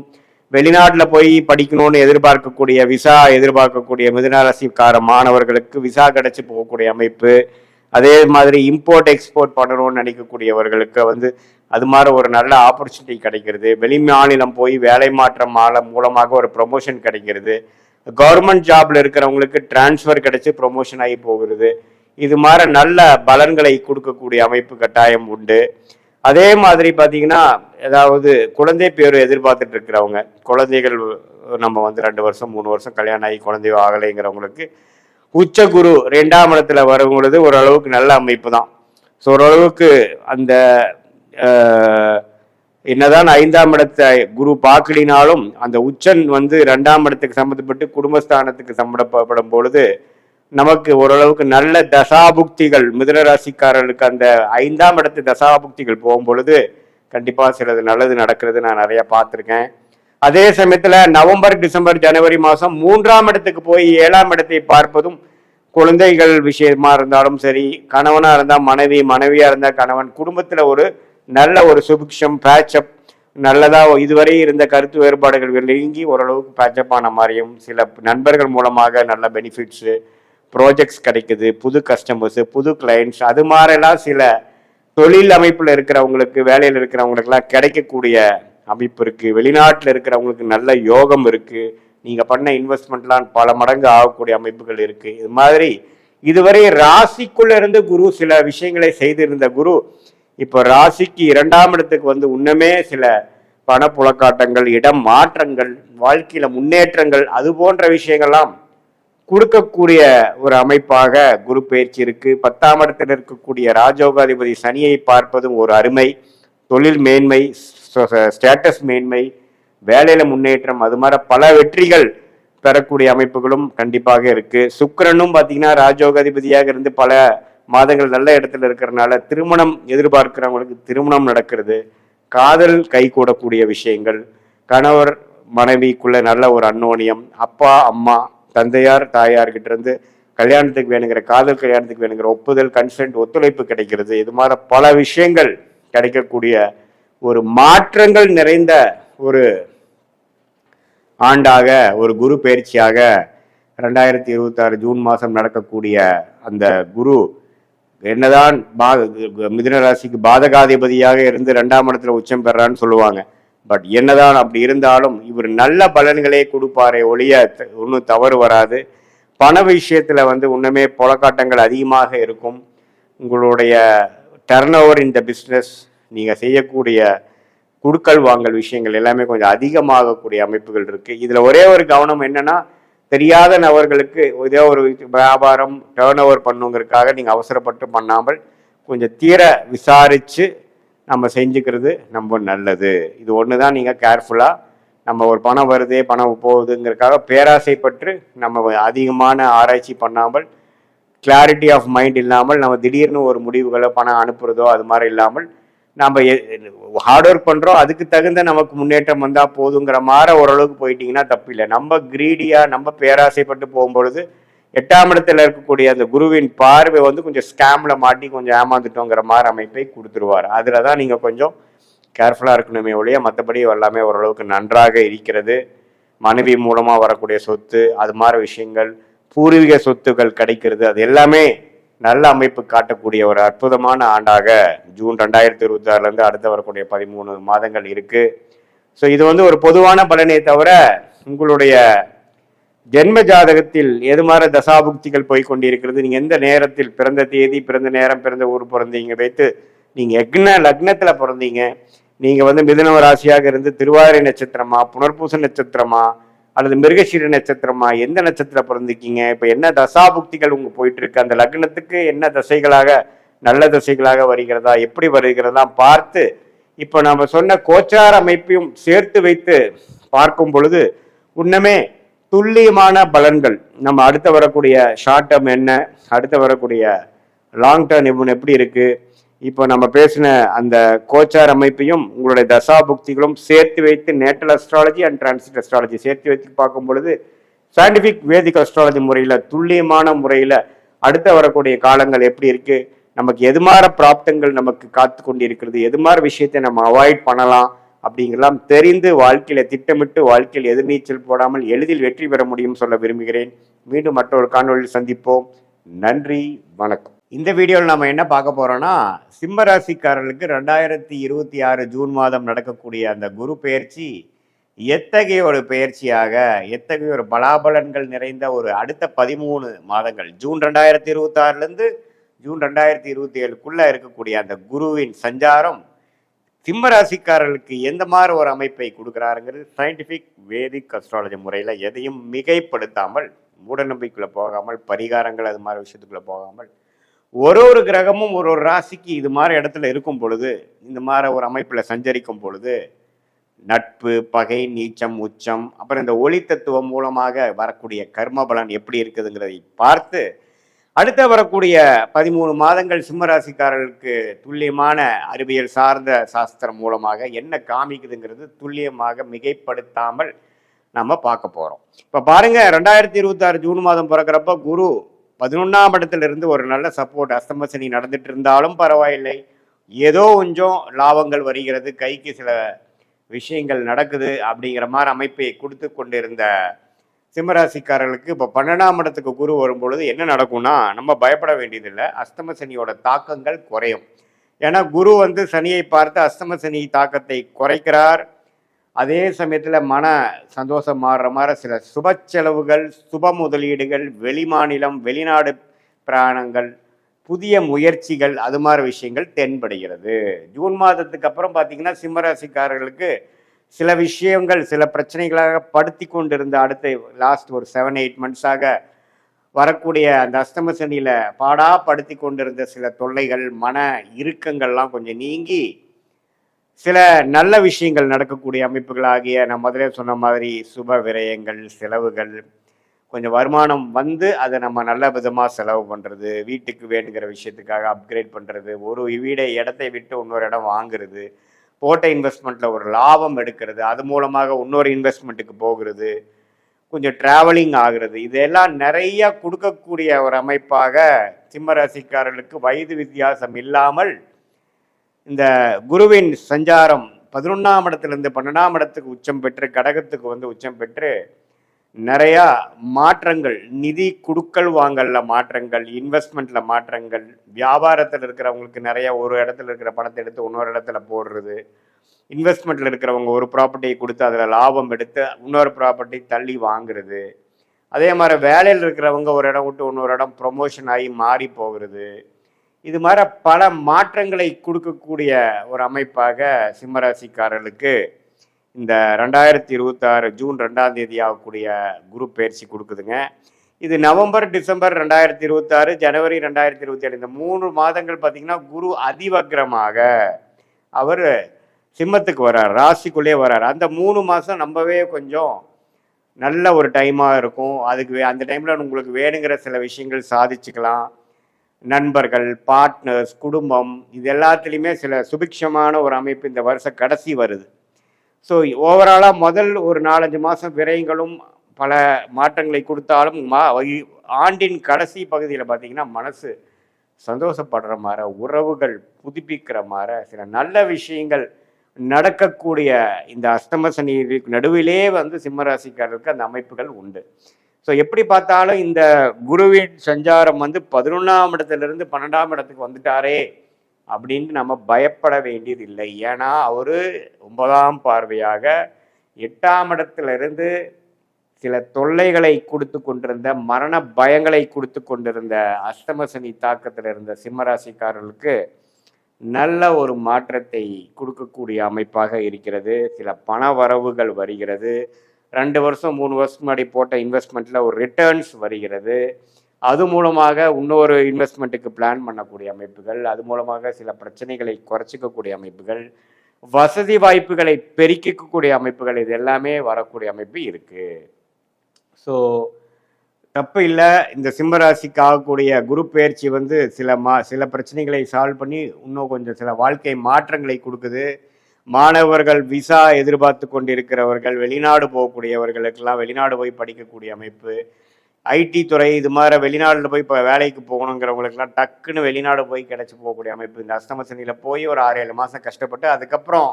வெளிநாட்டில் போய் படிக்கணும்னு எதிர்பார்க்கக்கூடிய விசா எதிர்பார்க்கக்கூடிய மிதுன ராசிக்கார மாணவர்களுக்கு விசா கிடைச்சி போகக்கூடிய அமைப்பு. அதே மாதிரி இம்போர்ட் எக்ஸ்போர்ட் பண்ணணும்னு நினைக்கக்கூடியவர்களுக்கு வந்து அது மாதிரி ஒரு நல்ல ஆப்பர்ச்சுனிட்டி கிடைக்கிறது. வெளி மாநிலம் போய் வேலை மாற்றம் மூலமாக ஒரு ப்ரொமோஷன் கிடைக்கிறது. கவர்மெண்ட் ஜாப்ல இருக்கிறவங்களுக்கு டிரான்ஸ்ஃபர் கிடைச்சி ப்ரொமோஷன் ஆகி போகிறது. இது மாதிரி நல்ல பலன்களை கொடுக்கக்கூடிய அமைப்பு கட்டாயம் உண்டு. அதே மாதிரி பார்த்தீங்கன்னா ஏதாவது குழந்தை பேர் எதிர்பார்த்துட்டு இருக்கிறவங்க, குழந்தைகள் நம்ம வந்து 2 வருஷம் 3 வருஷம் கல்யாணம் ஆகி குழந்தையோ ஆகலைங்கிறவங்களுக்கு உச்சகுரு 2ஆம் இடத்துல வரும்பொழுது ஓரளவுக்கு நல்ல அமைப்பு தான். ஸோ ஓரளவுக்கு அந்த என்னதான் 5ஆம் இடத்தை குரு பார்க்கலினாலும் அந்த உச்சன் வந்து 2ஆம் இடத்துக்கு சம்மந்தப்பட்டு குடும்பஸ்தானத்துக்கு சம்மந்தப்படும் பொழுது நமக்கு ஓரளவுக்கு நல்ல தசாபுக்திகள் மிதுன ராசிக்காரர்களுக்கு அந்த 5ஆம் இடத்து தசாபுக்திகள் போகும் பொழுது கண்டிப்பா சிலது நல்லது நடக்கிறது நான் நிறைய பார்த்துருக்கேன். அதே சமயத்துல நவம்பர், டிசம்பர், ஜனவரி மாசம் 3ஆம் இடத்துக்கு போய் 7ஆம் இடத்தை பார்ப்பதும் குழந்தைகள் விஷயமா இருந்தாலும் சரி, கணவனா இருந்தா மனைவி, மனைவியா இருந்தா கணவன், குடும்பத்துல ஒரு நல்ல ஒரு சுபிக்ஷம் பேட்சப் நல்லதா இதுவரை இருந்த கருத்து வேறுபாடுகள் நீங்கி ஓரளவுக்கு பேட்சப் ஆன மாதிரியும் சில நண்பர்கள் மூலமாக நல்ல பெனிஃபிட்ஸு, ப்ராஜெக்ட்ஸ் கிடைக்குது, புது கஸ்டமர்ஸு, புது கிளைண்ட்ஸ், அது மாதிரிலாம் சில தொழில் அமைப்பில் இருக்கிறவங்களுக்கு, வேலையில் இருக்கிறவங்களுக்குலாம் கிடைக்கக்கூடிய அமைப்பு இருக்கு. வெளிநாட்டில் இருக்கிறவங்களுக்கு நல்ல யோகம் இருக்கு. நீங்க பண்ண இன்வெஸ்ட்மெண்ட்லாம் பல மடங்கு ஆகக்கூடிய அமைப்புகள் இருக்கு. இது மாதிரி இதுவரை ராசிக்குள்ள இருந்து குரு சில விஷயங்களை செய்திருந்த குரு இப்போ ராசிக்கு 2ஆம் இடத்துக்கு வந்து இன்னுமே சில பணப்புழக்காட்டங்கள், இடம் மாற்றங்கள், வாழ்க்கையில முன்னேற்றங்கள், அது போன்ற விஷயங்கள்லாம் கொடுக்கக்கூடிய ஒரு அமைப்பாக குரு பயிற்சி இருக்கு. 10ஆம் இடத்தில் இருக்கக்கூடிய ராஜயோகாதிபதி சனியை பார்ப்பதும் ஒரு அருமை. தொழில் மேன்மை, ஸ்டேட்டஸ் மேன்மை, வேலையில முன்னேற்றம், அது மாதிரி பல வெற்றிகள் பெறக்கூடிய அமைப்புகளும் கண்டிப்பாக இருக்கு. சுக்கிரனும் பார்த்தீங்கன்னா ராஜயோகாதிபதியாக இருந்து பல மாதங்கள் நல்ல இடத்துல இருக்கிறதுனால திருமணம் எதிர்பார்க்கிறவங்களுக்கு திருமணம் நடக்கிறது. காதல் கைகூடக்கூடிய விஷயங்கள், கணவர் மனைவிக்குள்ள நல்ல ஒரு அன்னோனியம், அப்பா அம்மா தந்தையார் தாயார்கிட்ட இருந்து கல்யாணத்துக்கு வேணுங்கிற காதல் கல்யாணத்துக்கு வேணுங்கிற ஒப்புதல், கன்சென்ட், ஒத்துழைப்பு கிடைக்கிறது. இது மாதிரி பல விஷயங்கள் கிடைக்கக்கூடிய ஒரு மாற்றங்கள் நிறைந்த ஒரு ஆண்டாக, ஒரு குரு பயிற்சியாக 2026 ஜூன் மாதம் நடக்கக்கூடிய அந்த குரு என்னதான் மிதுன ராசிக்கு பாதகாதிபதியாக இருந்து 2ஆம் இடத்துல உச்சம் பெறான்னு சொல்லுவாங்க. பட் என்னதான் அப்படி இருந்தாலும் இவர் நல்ல பலன்களே கொடுப்பாரே ஒழிய ஒன்றும் தவறு வராது. பண விஷயத்துல வந்து இன்னுமே புலக்காட்டங்கள் அதிகமாக இருக்கும். உங்களுடைய டர்ன் ஓவர் இந்த பிஸ்னஸ், நீங்க செய்யக்கூடிய குடுக்கல் வாங்கல் விஷயங்கள் எல்லாமே கொஞ்சம் அதிகமாகக்கூடிய அமைப்புகள் இருக்கு. இதுல ஒரே ஒரு கவனம் என்னன்னா, தெரியாத நபர்களுக்கு இதே ஒரு வியாபாரம் டர்ன் ஓவர் பண்ணுங்கிறதுக்காக நீங்க அவசரப்பட்டு பண்ணாமல் கொஞ்சம் தீர விசாரிச்சு நம்ம செஞ்சுக்கிறது ரொம்ப நல்லது. இது ஒன்று தான் நீங்கள் கேர்ஃபுல்லாக, நம்ம ஒரு பணம் வருதே பணம் போகுதுங்கிறதுக்காக பேராசைப்பட்டு நம்ம அதிகமான ஆராய்ச்சி பண்ணாமல், கிளாரிட்டி ஆஃப் மைண்ட் இல்லாமல் நம்ம திடீர்னு ஒரு முடிவுகளை பணம் அனுப்புறதோ அது மாதிரி இல்லாமல் நம்ம ஹார்ட் ஒர்க் பண்ணுறோம், அதுக்கு தகுந்த நமக்கு முன்னேற்றம் வந்தால் போதுங்கிற மாதிரி ஓரளவுக்கு போயிட்டீங்கன்னா தப்பு இல்லை. நம்ம கிரீடியாக நம்ம பேராசைப்பட்டு போகும்பொழுது 8ஆம் இடத்துல இருக்கக்கூடிய அந்த குருவின் பார்வை வந்து கொஞ்சம் ஸ்கேம்ல மாட்டி கொஞ்சம் ஏமாந்துட்டோங்கிற மாதிரி அமைப்பை கொடுத்துருவார். அதுல தான் நீங்க கொஞ்சம் கேர்ஃபுல்லா இருக்கணுமே ஒழிய மற்றபடி எல்லாமே ஓரளவுக்கு நன்றாக இருக்கிறது. மனைவி மூலமா வரக்கூடிய சொத்து, அது மாதிரி விஷயங்கள், பூர்வீக சொத்துக்கள் கிடைக்கிறது, அது எல்லாமே நல்ல அமைப்பு காட்டக்கூடிய ஒரு அற்புதமான ஆண்டாக ஜூன் 2026 அடுத்து வரக்கூடிய 13 மாதங்கள் இருக்கு. ஸோ இது வந்து ஒரு பொதுவான பலனே தவிர உங்களுடைய ஜென்ம ஜாதகத்தில் எது மாதிரி தசாபுக்திகள் போய் கொண்டிருக்கிறது, நீங்க எந்த நேரத்தில் பிறந்த தேதி, பிறந்த நேரம், பிறந்த ஊர் பிறந்தீங்க வைத்து, நீங்க லக்னத்துல பிறந்தீங்க, நீங்க வந்து மிதுன ராசியாக இருந்து திருவாதிரை நட்சத்திரமா, புனர்பூச நட்சத்திரமா, அல்லது மிருகசீர நட்சத்திரமா, எந்த நட்சத்திரம் பிறந்திருக்கீங்க, இப்ப என்ன தசாபுக்திகள் உங்க போயிட்டு இருக்கு, அந்த லக்னத்துக்கு என்ன தசைகளாக நல்ல தசைகளாக வருகிறதா, எப்படி வருகிறதா பார்த்து, இப்ப நம்ம சொன்ன கோச்சார அமைப்பையும் சேர்த்து வைத்து பார்க்கும் பொழுது உன்னமே துல்லியமான பலன்கள், நம்ம அடுத்து வரக்கூடிய ஷார்ட் டேர்ம் என்ன, அடுத்து வரக்கூடிய லாங் டேர்ம் எப்படி இருக்கு, இப்போ நம்ம பேசின அந்த கோச்சார் அமைப்பையும் உங்களுடைய தசாபுக்திகளும் சேர்த்து வைத்து natal astrology and transit astrology சேர்த்து வைத்து பார்க்கும் பொழுது சயின்டிபிக் வேதிக் அஸ்ட்ராலஜி முறையில் துல்லியமான முறையில் அடுத்த வரக்கூடிய காலங்கள் எப்படி இருக்கு, நமக்கு எது மாதிரி பிராப்தங்கள் நமக்கு காத்து கொண்டு இருக்கிறது, எது மாதிரி விஷயத்தை நம்ம அவாய்ட் பண்ணலாம் அப்படிங்கெல்லாம் தெரிந்து வாழ்க்கையில திட்டமிட்டு வாழ்க்கையில் எதிர்நீச்சல் போடாமல் எளிதில் வெற்றி பெற முடியும் சொல்ல விரும்புகிறேன். மீண்டும் மற்றொரு காணொலியில் சந்திப்போம். நன்றி, வணக்கம். இந்த வீடியோவில் நம்ம என்ன பார்க்க போறோம்னா, சிம்ம ராசிக்காரர்களுக்கு 2026 ஜூன் மாதம் நடக்கக்கூடிய அந்த குரு பெயர்ச்சி எத்தகைய ஒரு பெயர்ச்சியாக, எத்தகைய ஒரு பலாபலன்கள் நிறைந்த ஒரு அடுத்த 13 மாதங்கள், ஜூன் 2026 ஜூன் 2027 இருக்கக்கூடிய அந்த குருவின் சஞ்சாரம் சிம்ம ராசிக்காரர்களுக்கு எந்த மாதிரி ஒரு அமைப்பை கொடுக்குறாருங்கிறது சயின்டிஃபிக் வேதிக் அஸ்ட்ராலஜி முறையில் எதையும் மிகைப்படுத்தாமல், மூட நம்பிக்கைக்குள்ள போகாமல், பரிகாரங்கள் அது மாதிரி விஷயத்துக்குள்ள போகாமல், ஒரு கிரகமும் ஒரு ராசிக்கு இது மாதிரி இடத்துல இருக்கும் பொழுது, இந்த மாதிரி ஒரு அமைப்பில் சஞ்சரிக்கும் பொழுது நட்பு, பகை, நீச்சம், உச்சம், அப்புறம் இந்த ஒளி தத்துவம் மூலமாக வரக்கூடிய கர்ம பலன் எப்படி இருக்குதுங்கிறதை பார்த்து அடுத்த வரக்கூடிய 13 மாதங்கள் சிம்மராசிக்காரர்களுக்கு துல்லியமான அறிவியல் சார்ந்த சாஸ்திரம் மூலமாக என்ன காமிக்குதுங்கிறது துல்லியமாக மிகைப்படுத்தாமல் நம்ம பார்க்க போறோம். இப்ப பாருங்க, 2026 ஜூன் மாதம் பிறக்கிறப்ப குரு 11ஆம் இடத்துல இருந்து ஒரு நல்ல சப்போர்ட், அஸ்தம சனி நடந்துட்டு இருந்தாலும் பரவாயில்லை, ஏதோ கொஞ்சம் லாபங்கள் வருகிறது, கைக்கு சில விஷயங்கள் நடக்குது அப்படிங்கிற மாதிரி அமைப்பை கொடுத்து கொண்டிருந்த சிம்மராசிக்காரர்களுக்கு இப்போ 12ஆம் இடத்துக்கு குரு வரும்பொழுது என்ன நடக்கும்னா, நம்ம பயப்பட வேண்டியதில்லை. அஸ்தம சனியோட தாக்கங்கள் குறையும். ஏன்னா குரு வந்து சனியை பார்த்து அஸ்தம சனி தாக்கத்தை குறைக்கிறார். அதே சமயத்தில் மன சந்தோஷம் மாறுற மாதிரி சில சுப செலவுகள், சுப முதலீடுகள், வெளிமாநிலம், வெளிநாடு பிராணங்கள், புதிய முயற்சிகள், அது மாதிரி விஷயங்கள் தென்படுகிறது. ஜூன் மாதத்துக்கு அப்புறம் பார்த்தீங்கன்னா சிம்மராசிக்காரர்களுக்கு சில விஷயங்கள் சில பிரச்சனைகளாக படுத்தி கொண்டிருந்த அடுத்த லாஸ்ட் ஒரு 7-8 மந்த்ஸாக வரக்கூடிய அந்த அஸ்தம சனியில பாடா படுத்தி கொண்டிருந்த சில தொல்லைகள், மன இறுக்கங்கள்லாம் கொஞ்சம் நீங்கி சில நல்ல விஷயங்கள் நடக்கக்கூடிய அமைப்புகளாகிய நான் முதலே சொன்ன மாதிரி சுப விரயங்கள், செலவுகள், கொஞ்சம் வருமானம் வந்து அதை நம்ம நல்ல விதமாக செலவு பண்ணுறது, வீட்டுக்கு வேணுங்கிற விஷயத்துக்காக அப்கிரேட் பண்ணுறது, ஒரு இடத்தை விட்டு இன்னொரு இடம் வாங்குறது, போட்ட இன்வெஸ்ட்மெண்ட்டில் ஒரு லாபம் எடுக்கிறது, அது மூலமாக இன்னொரு இன்வெஸ்ட்மெண்ட்டுக்கு போகிறது, கொஞ்சம் ட்ராவலிங் ஆகிறது, இதெல்லாம் நிறைய கொடுக்கக்கூடிய ஒரு அமைப்பாக சிம்ம ராசிக்காரர்களுக்கு வயது வித்தியாசம் இல்லாமல் இந்த குருவின் சஞ்சாரம் 11ஆம் இடத்துலேருந்து 12ஆம் இடத்துக்கு உச்சம் பெற்று கடகத்துக்கு வந்து உச்சம் பெற்று நிறையா மாற்றங்கள், நிதி குடுக்கல் வாங்கல்ல மாற்றங்கள், இன்வெஸ்ட்மெண்ட்ல மாற்றங்கள், வியாபாரத்தில் இருக்கிறவங்களுக்கு நிறைய ஒரு இடத்துல இருக்கிற பணத்தை எடுத்து இன்னொரு இடத்துல போடுறது, இன்வெஸ்ட்மெண்ட்ல இருக்கிறவங்க ஒரு ப்ராப்பர்ட்டியை கொடுத்து அதில் லாபம் எடுத்து இன்னொரு ப்ராப்பர்ட்டி தள்ளி வாங்குறது, அதே மாதிரி வேலையில் இருக்கிறவங்க ஒரு இடம் விட்டு இன்னொரு இடம் ப்ரொமோஷன் ஆகி மாறி போகிறது, இது மாதிரி பல மாற்றங்களை கொடுக்கக்கூடிய ஒரு அமைப்பாக சிம்மராசிக்காரர்களுக்கு இந்த 2026 ஜூன் 2ஆம் தேதி ஆகக்கூடிய குரு பயிற்சி கொடுக்குதுங்க. இது நவம்பர், டிசம்பர் 2026, ஜனவரி 2027 இந்த 3 மாதங்கள் பார்த்தீங்கன்னா குரு அதிவக்ரமாக அவர் சிம்மத்துக்கு வர்றார், ராசிக்குள்ளே வர்றார். அந்த 3 மாதம் நம்பவே கொஞ்சம் நல்ல ஒரு டைமாக இருக்கும். அதுக்கு அந்த டைமில் உங்களுக்கு வேணுங்கிற சில விஷயங்கள் சாதிச்சுக்கலாம். நண்பர்கள், பார்ட்னர்ஸ், குடும்பம், இது எல்லாத்துலேயுமே சில சுபிக்ஷமான ஒரு அமைப்பு இந்த வருஷம் கடைசி வருது. ஸோ ஓவராலாக முதல் ஒரு 4-5 மாதம் விரயங்களும் பல மாற்றங்களை கொடுத்தாலும் ஆண்டின் கடைசி பகுதியில் பார்த்தீங்கன்னா மனசு சந்தோஷப்படுற மாதிரி, உறவுகள் புதுப்பிக்கிற மாதிரி, சில நல்ல விஷயங்கள் நடக்கக்கூடிய இந்த அஷ்டம சனி நடுவிலே வந்து சிம்மராசிக்காரருக்கு அந்த அமைப்புகள் உண்டு. ஸோ எப்படி பார்த்தாலும் இந்த குருவின் சஞ்சாரம் வந்து 11ஆம் இடத்திலிருந்து 12ஆம் இடத்துக்கு வந்துட்டாரே அப்படின்னு நம்ம பயப்பட வேண்டியது இல்லை. ஏன்னா அவரு 9ஆம் பார்வையாக 8ஆம் இடத்திலிருந்து சில தொல்லைகளை கொடுத்து கொண்டிருந்த, மரண பயங்களை கொடுத்து கொண்டிருந்த அஷ்டம சனி தாக்கத்தில் இருந்த சிம்மராசிக்காரர்களுக்கு நல்ல ஒரு மாற்றத்தை கொடுக்கக்கூடிய அமைப்பாக இருக்கிறது. சில பண வரவுகள் வருகிறது. 2 வருஷம் 3 வருஷம் முன்னாடி போட்ட இன்வெஸ்ட்மெண்ட்ல ஒரு ரிட்டர்ன்ஸ் வருகிறது. அது மூலமாக இன்னொரு இன்வெஸ்ட்மெண்ட்டுக்கு பிளான் பண்ணக்கூடிய அமைப்புகள், அது மூலமாக சில பிரச்சனைகளை குறைச்சிக்கக்கூடிய அமைப்புகள், வசதி வாய்ப்புகளை பெருக்கிக்கக்கூடிய அமைப்புகள், இது எல்லாமே வரக்கூடிய அமைப்பு இருக்கு. ஸோ தப்பு இல்லை. இந்த சிம்மராசிக்கு ஆகக்கூடிய குரு பெயர்ச்சி வந்து சில பிரச்சனைகளை சால்வ் பண்ணி இன்னும் கொஞ்சம் சில வாழ்க்கை மாற்றங்களை கொடுக்குது. மாணவர்கள் விசா எதிர்பார்த்து கொண்டிருக்கிறவர்கள், வெளிநாடு போகக்கூடியவர்களுக்கெல்லாம் வெளிநாடு போய் படிக்கக்கூடிய அமைப்பு, ஐடி துறை இது மாதிரி வெளிநாட்டில் போய் இப்போ வேலைக்கு போகணுங்கிறவங்களுக்கெல்லாம் டக்குன்னு வெளிநாடு போய் கிடச்சி போகக்கூடிய அமைப்பு. இந்த அஷ்டம சனியில் போய் ஒரு 6-7 மாதம் கஷ்டப்பட்டு அதுக்கப்புறம்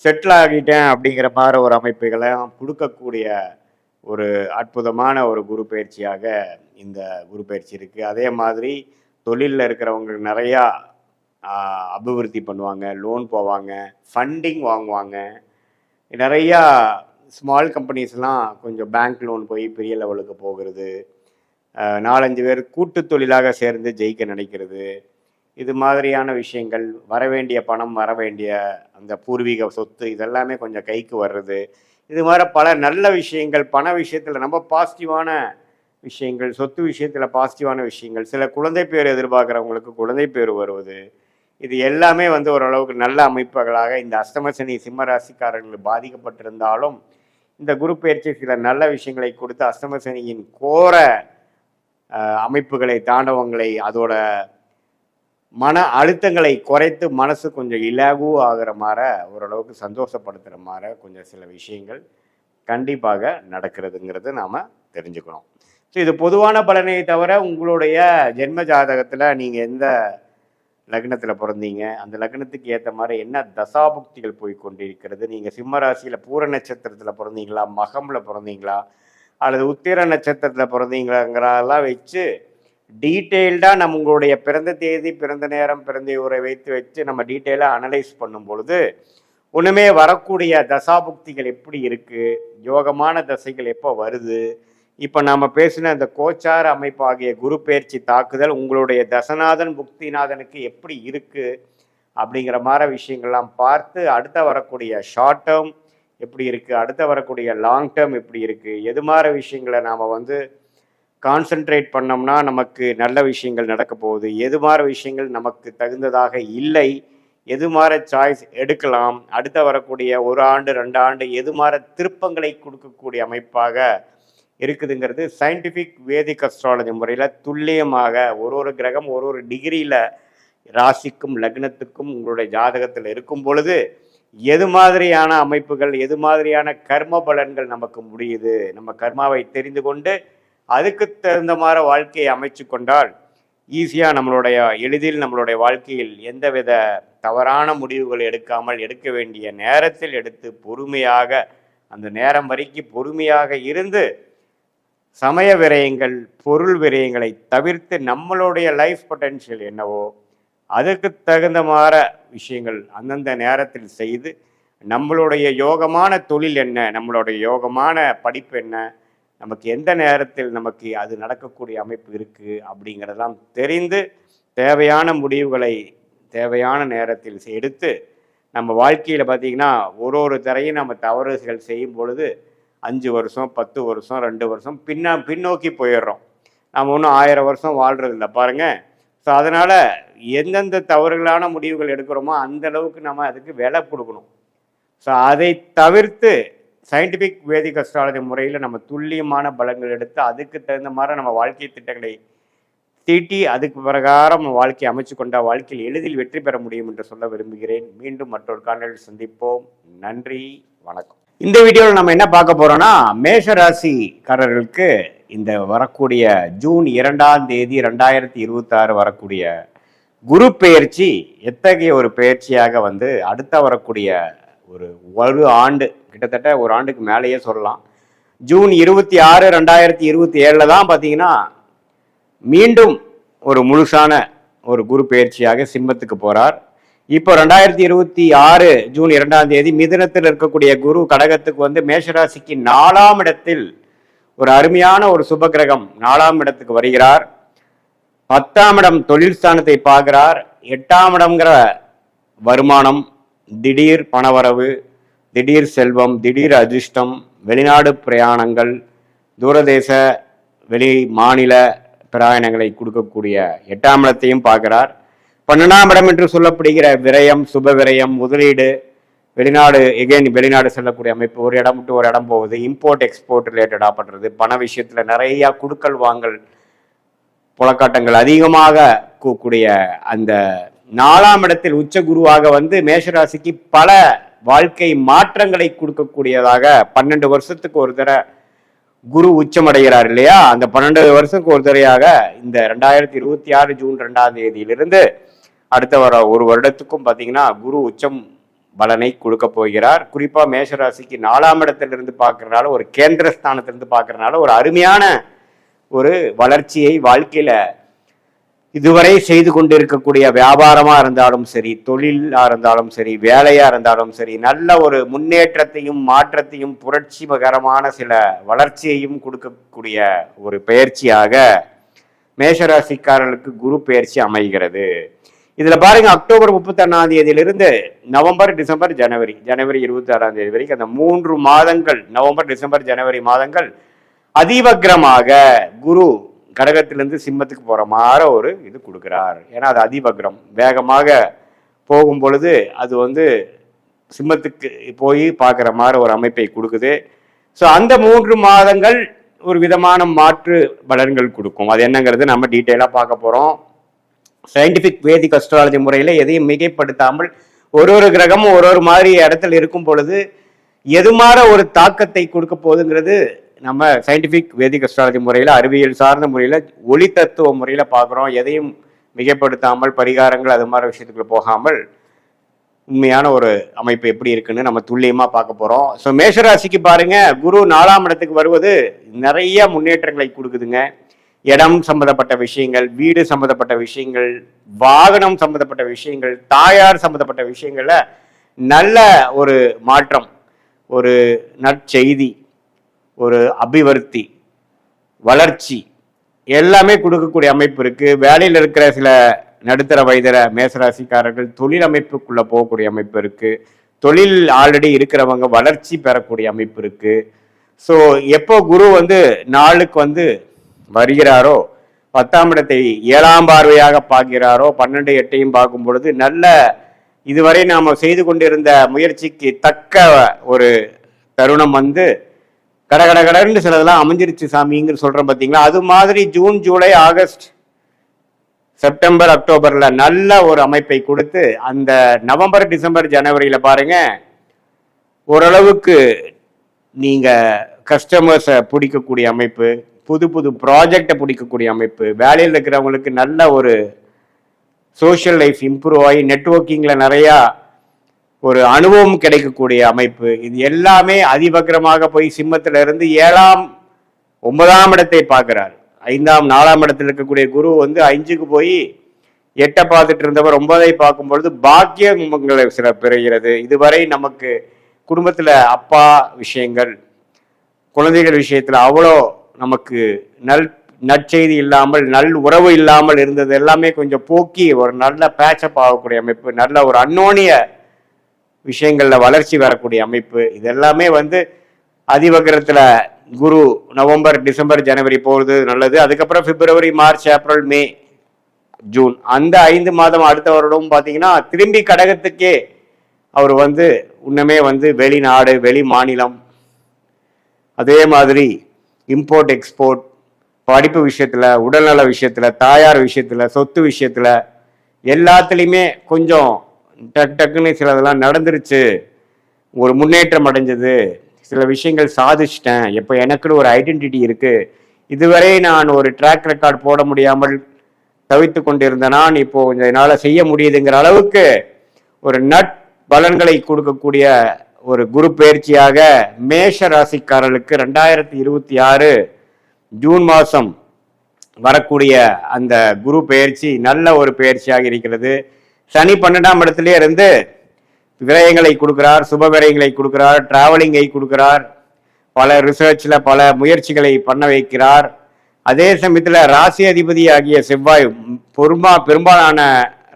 செட்டில் ஆகிட்டேன் அப்படிங்கிற மாதிரி ஒரு அமைப்புகளை கொடுக்கக்கூடிய ஒரு அற்புதமான ஒரு குரு பயிற்சியாக இந்த குரு பயிற்சி இருக்குது. அதே மாதிரி தொழிலில் இருக்கிறவங்களுக்கு நிறையா அபிவிருத்தி பண்ணுவாங்க, லோன் போவாங்க, ஃபண்டிங் வாங்குவாங்க. நிறையா ஸ்மால் கம்பெனிஸ்லாம் கொஞ்சம் பேங்க் லோன் போய் பெரிய லெவலுக்கு போகிறது. 4-5 பேர் கூட்டு தொழிலாக சேர்ந்து ஜெயிக்க நினைக்கிறது. இது மாதிரியான விஷயங்கள், வரவேண்டிய பணம், வரவேண்டிய அந்த பூர்வீக சொத்து இதெல்லாமே கொஞ்சம் கைக்கு வர்றது. இது மாதிரி பல நல்ல விஷயங்கள், பண விஷயத்தில் ரொம்ப பாசிட்டிவான விஷயங்கள், சொத்து விஷயத்தில் பாசிட்டிவான விஷயங்கள், சில குழந்தை பேர் எதிர்பார்க்குறவங்களுக்கு குழந்தை பேர் வருவது, இது எல்லாமே வந்து ஓரளவுக்கு நல்ல அமைப்புகளாக இந்த அஷ்டம சனி சிம்ம ராசிக்காரர்கள் பாதிக்கப்பட்டிருந்தாலும் இந்த குரு பயிற்சி சில நல்ல விஷயங்களை கொடுத்து அஷ்டம சனியின் கோர அமைப்புகளை, தாண்டவங்களை, அதோட மன அழுத்தங்களை குறைத்து மனசு கொஞ்சம் இலகு ஆகிற மாதிரி, ஓரளவுக்கு சந்தோஷப்படுத்துகிற மாதிரி கொஞ்சம் சில விஷயங்கள் கண்டிப்பாக நடக்கிறதுங்கிறது நாம் தெரிஞ்சுக்கணும். ஸோ இது பொதுவான பலனை தவிர உங்களுடைய ஜென்ம ஜாதகத்தில் நீங்கள் எந்த லக்னத்தில் பிறந்தீங்க, அந்த லக்னத்துக்கு ஏற்ற மாதிரி என்ன தசாபுக்திகள் போய் கொண்டிருக்கிறது, நீங்கள் சிம்ம ராசியில் பூர நட்சத்திரத்தில் பிறந்தீங்களா, மகமில் பிறந்தீங்களா, அல்லது உத்திர நட்சத்திரத்தில் பிறந்தீங்களாங்கிறதெல்லாம் வச்சு டீட்டெயில்டாக நம்ம உங்களுடைய பிறந்த தேதி, பிறந்த நேரம், பிறந்த ஊரை வச்சு நம்ம டீட்டெயிலாக அனலைஸ் பண்ணும் பொழுது ஒன்றுமே வரக்கூடிய தசாபுக்திகள் எப்படி இருக்குது, யோகமான தசைகள் எப்போ வருது, இப்போ நாம் பேசின அந்த கோச்சார அமைப்பு ஆகிய குரு பயிற்சி தாக்குதல் உங்களுடைய தசநாதன் புக்திநாதனுக்கு எப்படி இருக்குது அப்படிங்கிற மாதிரி விஷயங்கள்லாம் பார்த்து அடுத்த வரக்கூடிய ஷார்ட் டேர்ம் எப்படி இருக்குது, அடுத்த வரக்கூடிய லாங் டேர்ம் எப்படி இருக்குது, எது மாதிரி விஷயங்களை நாம் வந்து கான்சென்ட்ரேட் பண்ணோம்னா நமக்கு நல்ல விஷயங்கள் நடக்க போகுது, எது மாதிரி விஷயங்கள் நமக்கு தகுந்ததாக இல்லை, எது மாதிரி சாய்ஸ் எடுக்கலாம், அடுத்த வரக்கூடிய 1 ஆண்டு 2 ஆண்டு எது மாதிரி திருப்பங்களை கொடுக்கக்கூடிய அமைப்பாக இருக்குதுங்கிறது சயின்டிஃபிக் வேதிக் அஸ்ட்ராலஜி முறையில் துல்லியமாக ஒரு கிரகம் ஒரு டிகிரியில் ராசிக்கும் லக்னத்துக்கும் உங்களுடைய ஜாதகத்தில் இருக்கும் பொழுது எது மாதிரியான அமைப்புகள், எது மாதிரியான கர்ம பலன்கள் நமக்கு முடியுது, நம்ம கர்மாவை தெரிந்து கொண்டு அதுக்கு தகுந்த மாதிரி வாழ்க்கையை அமைச்சு கொண்டால் ஈஸியாக எளிதில் நம்மளுடைய வாழ்க்கையில் எந்தவித தவறான முடிவுகள் எடுக்காமல் எடுக்க வேண்டிய நேரத்தில் எடுத்து பொறுமையாக அந்த நேரம் வரைக்கும் பொறுமையாக இருந்து சமய விரயங்கள், பொருள் விரயங்களை தவிர்த்து நம்மளுடைய லைஃப் பொட்டென்ஷியல் என்னவோ அதுக்கு தகுந்த மாதிரி விஷயங்கள் அந்தந்த நேரத்தில் செய்து நம்மளுடைய யோகமான தொழில் என்ன, நம்மளுடைய யோகமான படிப்பு என்ன, நமக்கு எந்த நேரத்தில் நமக்கு அது நடக்கக்கூடிய அமைப்பு இருக்குது அப்படிங்கிறதெல்லாம் தெரிந்து தேவையான முடிவுகளை தேவையான நேரத்தில் எடுத்து நம்ம வாழ்க்கையில் பார்த்திங்கன்னா ஒரு தரையும் நம்ம தவறுகள் செய்யும் பொழுது 5 வருஷம் 10 வருஷம் 2 வருஷம் பின்னோக்கி போயிடுறோம். நம்ம ஒன்றும் 1000 வருஷம் வாழ்கிறதில்ல பாருங்கள். ஸோ அதனால் எந்தெந்த தவறுகளான முடிவுகள் எடுக்கிறோமோ அந்த அளவுக்கு நம்ம அதுக்கு விலை கொடுக்கணும். ஸோ அதை தவிர்த்து சயின்டிஃபிக் வேதிக் அஸ்ட்ராலஜி முறையில் நம்ம துல்லியமான பலங்கள் எடுத்து அதுக்கு தகுந்த மாதிரி நம்ம வாழ்க்கை திட்டங்களை தீட்டி அதுக்கு பிரகாரம் நம்ம வாழ்க்கையை அமைச்சு கொண்டால் வாழ்க்கையில் எளிதில் வெற்றி பெற முடியும் என்று சொல்ல விரும்புகிறேன். மீண்டும் மற்றொரு காணொளியில் சந்திப்போம். நன்றி, வணக்கம். இந்த வீடியோவில் நம்ம என்ன பார்க்க போறோம்னா, மேஷ ராசிக்காரர்களுக்கு இந்த வரக்கூடிய ஜூன் 2ஆம் தேதி 2026 வரக்கூடிய குரு பெயர்ச்சி எத்தகைய ஒரு பெயர்ச்சியாக வந்து அடுத்த வரக்கூடிய ஒரு ஆண்டு, கிட்டத்தட்ட ஒரு ஆண்டுக்கு மேலேயே சொல்லலாம். ஜூன் 26, 2027 தான் பார்த்தீங்கன்னா மீண்டும் ஒரு முழுசான ஒரு குரு பெயர்ச்சியாக சிம்மத்துக்கு போறார். இப்போ 2026 ஜூன் 2ஆம் தேதி மிதுனத்தில் இருக்கக்கூடிய குரு கடகத்துக்கு வந்து மேஷராசிக்கு 4ஆம் இடத்தில் ஒரு அருமையான ஒரு சுப கிரகம் 4ஆம் இடத்துக்கு வருகிறார். 10ஆம் இடம் தொழில் ஸ்தானத்தை பார்க்கிறார். 8ஆம் இடம்ங்கிற வருமானம், திடீர் பணவரவு, திடீர் செல்வம், திடீர் அதிர்ஷ்டம், வெளிநாடு பிரயாணங்கள், தூரதேச வெளி மாநில பிரயாணங்களை கொடுக்கக்கூடிய 8ஆம் இடத்தையும் பார்க்கிறார். 12ஆம் இடம் என்று சொல்லப்படுகிற விரயம், சுப விரயம், முதலீடு, வெளிநாடு செல்லக்கூடிய அமைப்பு, ஒரு இடம் விட்டு ஒரு இடம் போகுது, இம்போர்ட் எக்ஸ்போர்ட் ரிலேட்டடாக பண்ணுறது, பண விஷயத்தில் நிறைய குடுக்கல் வாங்கல் புலக்காட்டங்கள் அதிகமாக கூடிய அந்த 4ஆம் இடத்தில் உச்ச குருவாக வந்து மேஷராசிக்கு பல வாழ்க்கை மாற்றங்களை கொடுக்கக்கூடியதாக 12 வருஷத்துக்கு ஒரு தடவை குரு உச்சமடைகிறார் இல்லையா? அந்த 12 வருஷத்துக்கு ஒரு தடையாக இந்த 2026 ஜூன் 2ஆம் தேதியிலிருந்து அடுத்த ஒரு வருடத்துக்கும் பார்த்தீங்கன்னா குரு உச்சம் பலனை கொடுக்க போகிறார். குறிப்பா மேஷராசிக்கு 4ஆம் இடத்திலிருந்து பார்க்கறதுனால, ஒரு கேந்திரஸ்தானத்திலிருந்து பார்க்கறதுனால ஒரு அருமையான ஒரு வளர்ச்சியை வாழ்க்கையில இதுவரை செய்து கொண்டிருக்கக்கூடிய வியாபாரமா இருந்தாலும் சரி, தொழிலா இருந்தாலும் சரி, வேலையா இருந்தாலும் சரி, நல்ல ஒரு முன்னேற்றத்தையும் மாற்றத்தையும் புரட்சிகரமான சில வளர்ச்சியையும் கொடுக்கக்கூடிய ஒரு பயிற்சியாக மேஷராசிக்காரர்களுக்கு குரு பயிற்சி அமைகிறது. இதுல பாருங்க, அக்டோபர் 31ஆம் தேதியிலிருந்து நவம்பர், டிசம்பர், ஜனவரி 26ஆம் தேதி வரைக்கும் அந்த 3 மாதங்கள், நவம்பர், டிசம்பர், ஜனவரி மாதங்கள் அதிவக்ரமாக குரு கடகத்திலிருந்து சிம்மத்துக்கு போற மாதிரி ஒரு இது கொடுக்கிறார். ஏன்னா அது அதிவக்ரம், வேகமாக போகும் பொழுது அது வந்து சிம்மத்துக்கு போய் பார்க்குற மாதிரி ஒரு அமைப்பை கொடுக்குது. ஸோ அந்த 3 மாதங்கள் ஒரு விதமான மாற்று பலன்கள் கொடுக்கும். அது என்னங்கிறது நம்ம டீட்டெயிலாக பார்க்க போகிறோம். சயின்டிஃபிக் வேதிக் அஸ்ட்ராலஜி முறையில் எதையும் மிகைப்படுத்தாமல் ஒரு கிரகமும் ஒரு மாதிரி இடத்துல இருக்கும் பொழுது எது மாதிரி ஒரு தாக்கத்தை கொடுக்க போகுதுங்கிறது நம்ம சயின்டிஃபிக் வேதிக் அஸ்ட்ராலஜி முறையில், அறிவியல் சார்ந்த முறையில், ஒளி தத்துவ முறையில் பார்க்குறோம். எதையும் மிகைப்படுத்தாமல் பரிகாரங்கள் அது மாதிரி விஷயத்துக்குள்ள போகாமல் உண்மையான ஒரு அமைப்பு எப்படி இருக்குன்னு நம்ம துல்லியமாக பார்க்க போகிறோம். ஸோ மேஷராசிக்கு பாருங்க, குரு 4ஆம் இடத்துக்கு வருவது நிறைய முன்னேற்றங்களை கொடுக்குதுங்க. இடம் சம்பந்தப்பட்ட விஷயங்கள், வீடு சம்பந்தப்பட்ட விஷயங்கள், வாகனம் சம்பந்தப்பட்ட விஷயங்கள், தாயார் சம்பந்தப்பட்ட விஷயங்கள்ல நல்ல ஒரு மாற்றம், ஒரு நற்செய்தி, ஒரு அபிவிருத்தி, வளர்ச்சி எல்லாமே கொடுக்கக்கூடிய அமைப்பு இருக்கு. வேலையில் இருக்கிற சில நடுத்தர வயதில மேசராசிக்காரர்கள் தொழில் அமைப்புக்குள்ள போகக்கூடிய அமைப்பு இருக்கு. தொழில் ஆல்ரெடி இருக்கிறவங்க வளர்ச்சி பெறக்கூடிய அமைப்பு இருக்கு. ஸோ எப்போ குரு வந்து நாளுக்கு வந்து வருகிறாரோ, 10ஆம் இடத்தை 7ஆம் பார்வையாக பார்க்கிறாரோ, 12, 8ஐயும் பார்க்கும் பொழுது நல்ல இதுவரை நாம செய்து கொண்டிருந்த முயற்சிக்கு தக்க ஒரு தருணம் வந்து கடகடன்னு சிலதெல்லாம் அமைஞ்சிருச்சு சாமிங்கிற சொல்றோம் பார்த்தீங்களா? அது மாதிரி ஜூன், ஜூலை, ஆகஸ்ட், செப்டம்பர், அக்டோபர்ல நல்ல ஒரு அமைப்பை கொடுத்து அந்த நவம்பர், டிசம்பர், ஜனவரியில பாருங்க ஓரளவுக்கு நீங்க கஸ்டமர்ஸை பிடிக்கக்கூடிய அமைப்பு, புது ப்ராஜெக்டை பிடிக்கக்கூடிய அமைப்பு, வேலையில் இருக்கிறவங்களுக்கு நல்ல ஒரு சோஷியல் லைஃப் இம்ப்ரூவ் ஆகி நெட்வொர்க்கிங்ல நிறையா ஒரு அனுபவம் கிடைக்கக்கூடிய அமைப்பு, இது எல்லாமே அதிவக்ரமாக போய் சிம்மத்தில இருந்து 7ஆம் 9ஆம் இடத்தை பார்க்கிறார். 5ஆம் 4ஆம் இடத்தில் இருக்கக்கூடிய குரு வந்து 5க்கு போய் 8 பார்த்துட்டு இருந்தவர் 9ஐ பார்க்கும் பொழுது பாக்கியங்களை சில பெறுகிறது. இதுவரை நமக்கு குடும்பத்துல அப்பா விஷயங்கள், குழந்தைகள் விஷயத்துல அவ்வளோ நமக்கு நற்செய்தி இல்லாமல், நல் உறவு இல்லாமல் இருந்தது எல்லாமே கொஞ்சம் போக்கி ஒரு நல்ல பேச்சப் ஆகக்கூடிய அமைப்பு, நல்ல ஒரு அந்யோன்ய விஷயங்கள்ல வளர்ச்சி வரக்கூடிய அமைப்பு, இது எல்லாமே வந்து அதிவக்ரத்துல குரு நவம்பர், டிசம்பர், ஜனவரி போகிறது நல்லது. அதுக்கப்புறம் பிப்ரவரி, மார்ச், ஏப்ரல், மே, ஜூன் அந்த 5 மாதம் அடுத்த வருடம் பார்த்தீங்கன்னா திரும்பி கடகத்துக்கே அவர் வந்து இன்னுமே வந்து வெளிநாடு, வெளி மாநிலம், அதே மாதிரி இம்போர்ட் எக்ஸ்போர்ட், படிப்பு விஷயத்துல, உடல்நல விஷயத்துல, தாயார் விஷயத்துல, சொத்து விஷயத்துல எல்லாத்துலேயுமே கொஞ்சம் டக்குன்னு சிலதெல்லாம் நடந்துருச்சு, ஒரு முன்னேற்றம் அடைஞ்சது, சில விஷயங்கள் சாதிச்சிட்டேன், இப்போ எனக்குன்னு ஒரு ஐடென்டிட்டி இருக்கு, இதுவரை நான் ஒரு ட்ராக் ரெக்கார்ட் போட முடியாமல் தவித்து கொண்டிருந்த நான் இப்போ என்னால் செய்ய முடியுதுங்கிற அளவுக்கு ஒரு நட் பலன்களை கொடுக்கக்கூடிய ஒரு குரு பயிற்சியாக மேஷ ராசிக்காரர்களுக்கு 2026 ஜூன் மாதம் வரக்கூடிய அந்த குரு பயிற்சி நல்ல ஒரு பயிற்சியாக இருக்கிறது. சனி 12ஆம் இடத்திலே இருந்து விரயங்களை கொடுக்கிறார், சுப விரயங்களை கொடுக்கிறார், டிராவலிங்கை கொடுக்கிறார், பல ரிசர்ச்ல பல முயற்சிகளை பண்ண வைக்கிறார். அதே சமயத்தில் ராசி அதிபதி ஆகிய செவ்வாய் பெரும்பாலான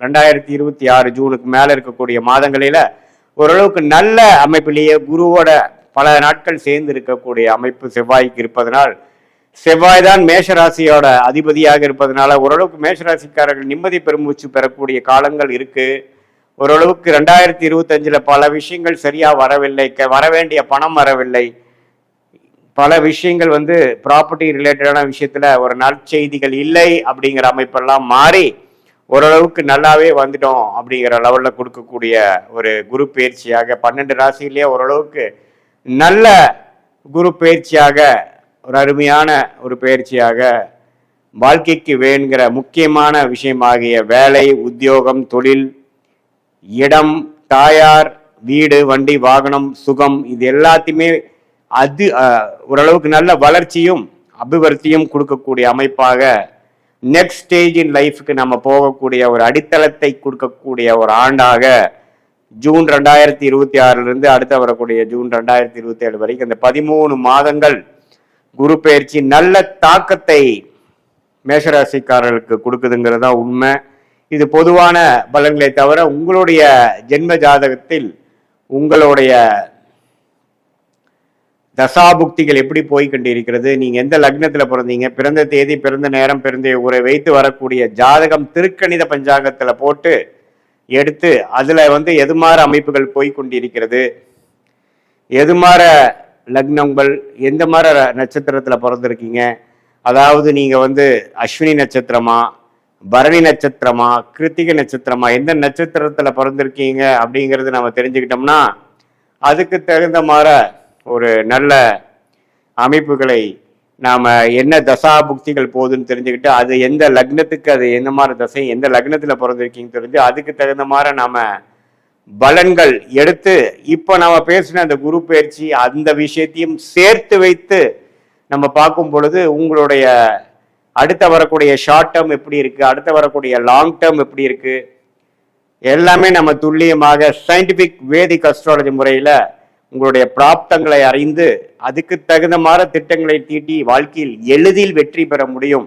2026 ஜூனுக்கு மேல இருக்கக்கூடிய மாதங்களில ஓரளவுக்கு நல்ல அமைப்பிலேயே குருவோட பல நாட்கள் சேர்ந்து இருக்கக்கூடிய அமைப்பு செவ்வாய்க்கு இருப்பதனால், செவ்வாய் தான் மேஷராசியோட அதிபதியாக இருப்பதனால ஓரளவுக்கு மேஷராசிக்காரர்கள் நிம்மதி பெருமூச்சு பெறக்கூடிய காலங்கள் இருக்கு. ஓரளவுக்கு 2025 பல விஷயங்கள் சரியா வரவில்லை, வர வேண்டிய பணம் வரவில்லை, பல விஷயங்கள் ப்ராப்பர்ட்டி ரிலேட்டடான விஷயத்துல ஒரு நற்செய்திகள் இல்லை அப்படிங்கிற அமைப்பெல்லாம் மாறி ஓரளவுக்கு நல்லாவே வந்துட்டோம் அப்படிங்கிற லெவல்ல கொடுக்கக்கூடிய ஒரு குரு பயிற்சியாக 12 ராசியிலேயே ஓரளவுக்கு நல்ல குரு பயிற்சியாக ஒரு அருமையான ஒரு பயிற்சியாக வாழ்க்கைக்கு வேணுங்கிற முக்கியமான விஷயமாகிய வேலை, உத்தியோகம், தொழில், இடம், தாயார், வீடு, வண்டி, வாகனம், சுகம், இது எல்லாத்தையுமே ஓரளவுக்கு நல்ல வளர்ச்சியும் அபிவிருத்தியும் கொடுக்கக்கூடிய அமைப்பாக நெக்ஸ்ட் ஸ்டேஜ் இன் லைஃப்க்கு நம்ம போகக்கூடிய ஒரு அடித்தளத்தை கொடுக்கக்கூடிய ஒரு ஆண்டாக ஜூன் 2026 அடுத்த வரக்கூடிய ஜூன் 2027 வரைக்கும் இந்த 13 மாதங்கள் குரு பயிற்சி நல்ல தாக்கத்தை மேஷராசிக்காரர்களுக்கு கொடுக்குதுங்கிறதா உண்மை. இது பொதுவான பலன்களை தவிர உங்களுடைய ஜென்ம ஜாதகத்தில் உங்களுடைய தசாபுக்திகள் எப்படி போய்கொண்டிருக்கிறது, நீங்க எந்த லக்னத்துல பிறந்தீங்க, பிறந்த தேதி, பிறந்த நேரம், பிறந்த ஊரை வைத்து வரக்கூடிய ஜாதகம் திருக்கணித பஞ்சாங்கத்துல போட்டு எடுத்து அதுல எதுமாற அமைப்புகள் போய்கொண்டிருக்கிறது, எதுமாற லக்னங்கள், எந்த மாதிரி நட்சத்திரத்துல பிறந்திருக்கீங்க, அதாவது நீங்க அஸ்வினி நட்சத்திரமா, பரணி நட்சத்திரமா, கிருத்திகை நட்சத்திரமா, எந்த நட்சத்திரத்துல பிறந்திருக்கீங்க அப்படிங்கிறது நம்ம தெரிஞ்சுக்கிட்டோம்னா அதுக்கு தகுந்த மாதிரி ஒரு நல்ல அமைப்புகளை நாம என்ன தசா புக்திகள் போகுதுன்னு தெரிஞ்சுக்கிட்டு அது எந்த லக்னத்துக்கு அது எந்த மாதிரி தசை, எந்த லக்னத்துல பிறந்திருக்கீங்கன்னு தெரிஞ்சு அதுக்கு தகுந்த மாதிரி நாம பலன்கள் எடுத்து இப்ப நம்ம பேசின அந்த குரு பயிற்சி அந்த விஷயத்தையும் சேர்த்து வைத்து நம்ம பார்க்கும் பொழுது உங்களுடைய அடுத்த வரக்கூடிய ஷார்ட் டேர்ம் எப்படி இருக்கு, அடுத்த வரக்கூடிய லாங் டேர்ம் எப்படி இருக்கு, எல்லாமே நம்ம துல்லியமாக சயின்டிபிக் வேதிக் அஸ்ட்ராலஜி முறையில உங்களுடைய பிராப்தங்களை அறிந்து அதுக்கு தகுந்த மாதிரி திட்டங்களை தீட்டி வாழ்க்கையில் எளிதில் வெற்றி பெற முடியும்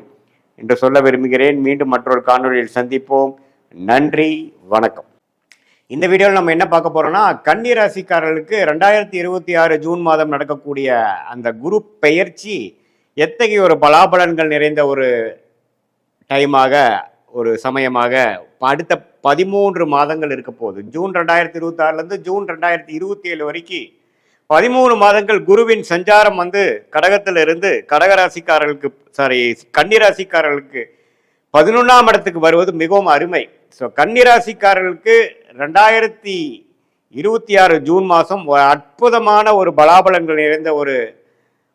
என்று சொல்ல விரும்புகிறேன். மீண்டும் மற்றொரு காணொலியில் சந்திப்போம். நன்றி, வணக்கம். இந்த வீடியோவில் நம்ம என்ன பார்க்க போறோம்னா, கன்னி ராசிக்காரர்களுக்கு 2026 ஜூன் மாதம் நடக்கக்கூடிய அந்த குரு பெயர்ச்சி எத்தகைய ஒரு பலாபலன்கள் நிறைந்த ஒரு டைமாக, ஒரு சமயமாக அடுத்த 13 மாதங்கள் இருக்க போகுது. ஜூன் 2026 ஜூன் 2027 வரைக்கும் 13 மாதங்கள் குருவின் சஞ்சாரம் கடகத்துல இருந்து கடகராசிக்காரர்களுக்கு கன்னிராசிக்காரர்களுக்கு 11ஆம் இடத்துக்கு வருவது மிகவும் அருமை. ஸோ கன்னிராசிக்காரர்களுக்கு 2026 ஜூன் மாதம் அற்புதமான ஒரு பலாபலன்கள் நிறைந்த ஒரு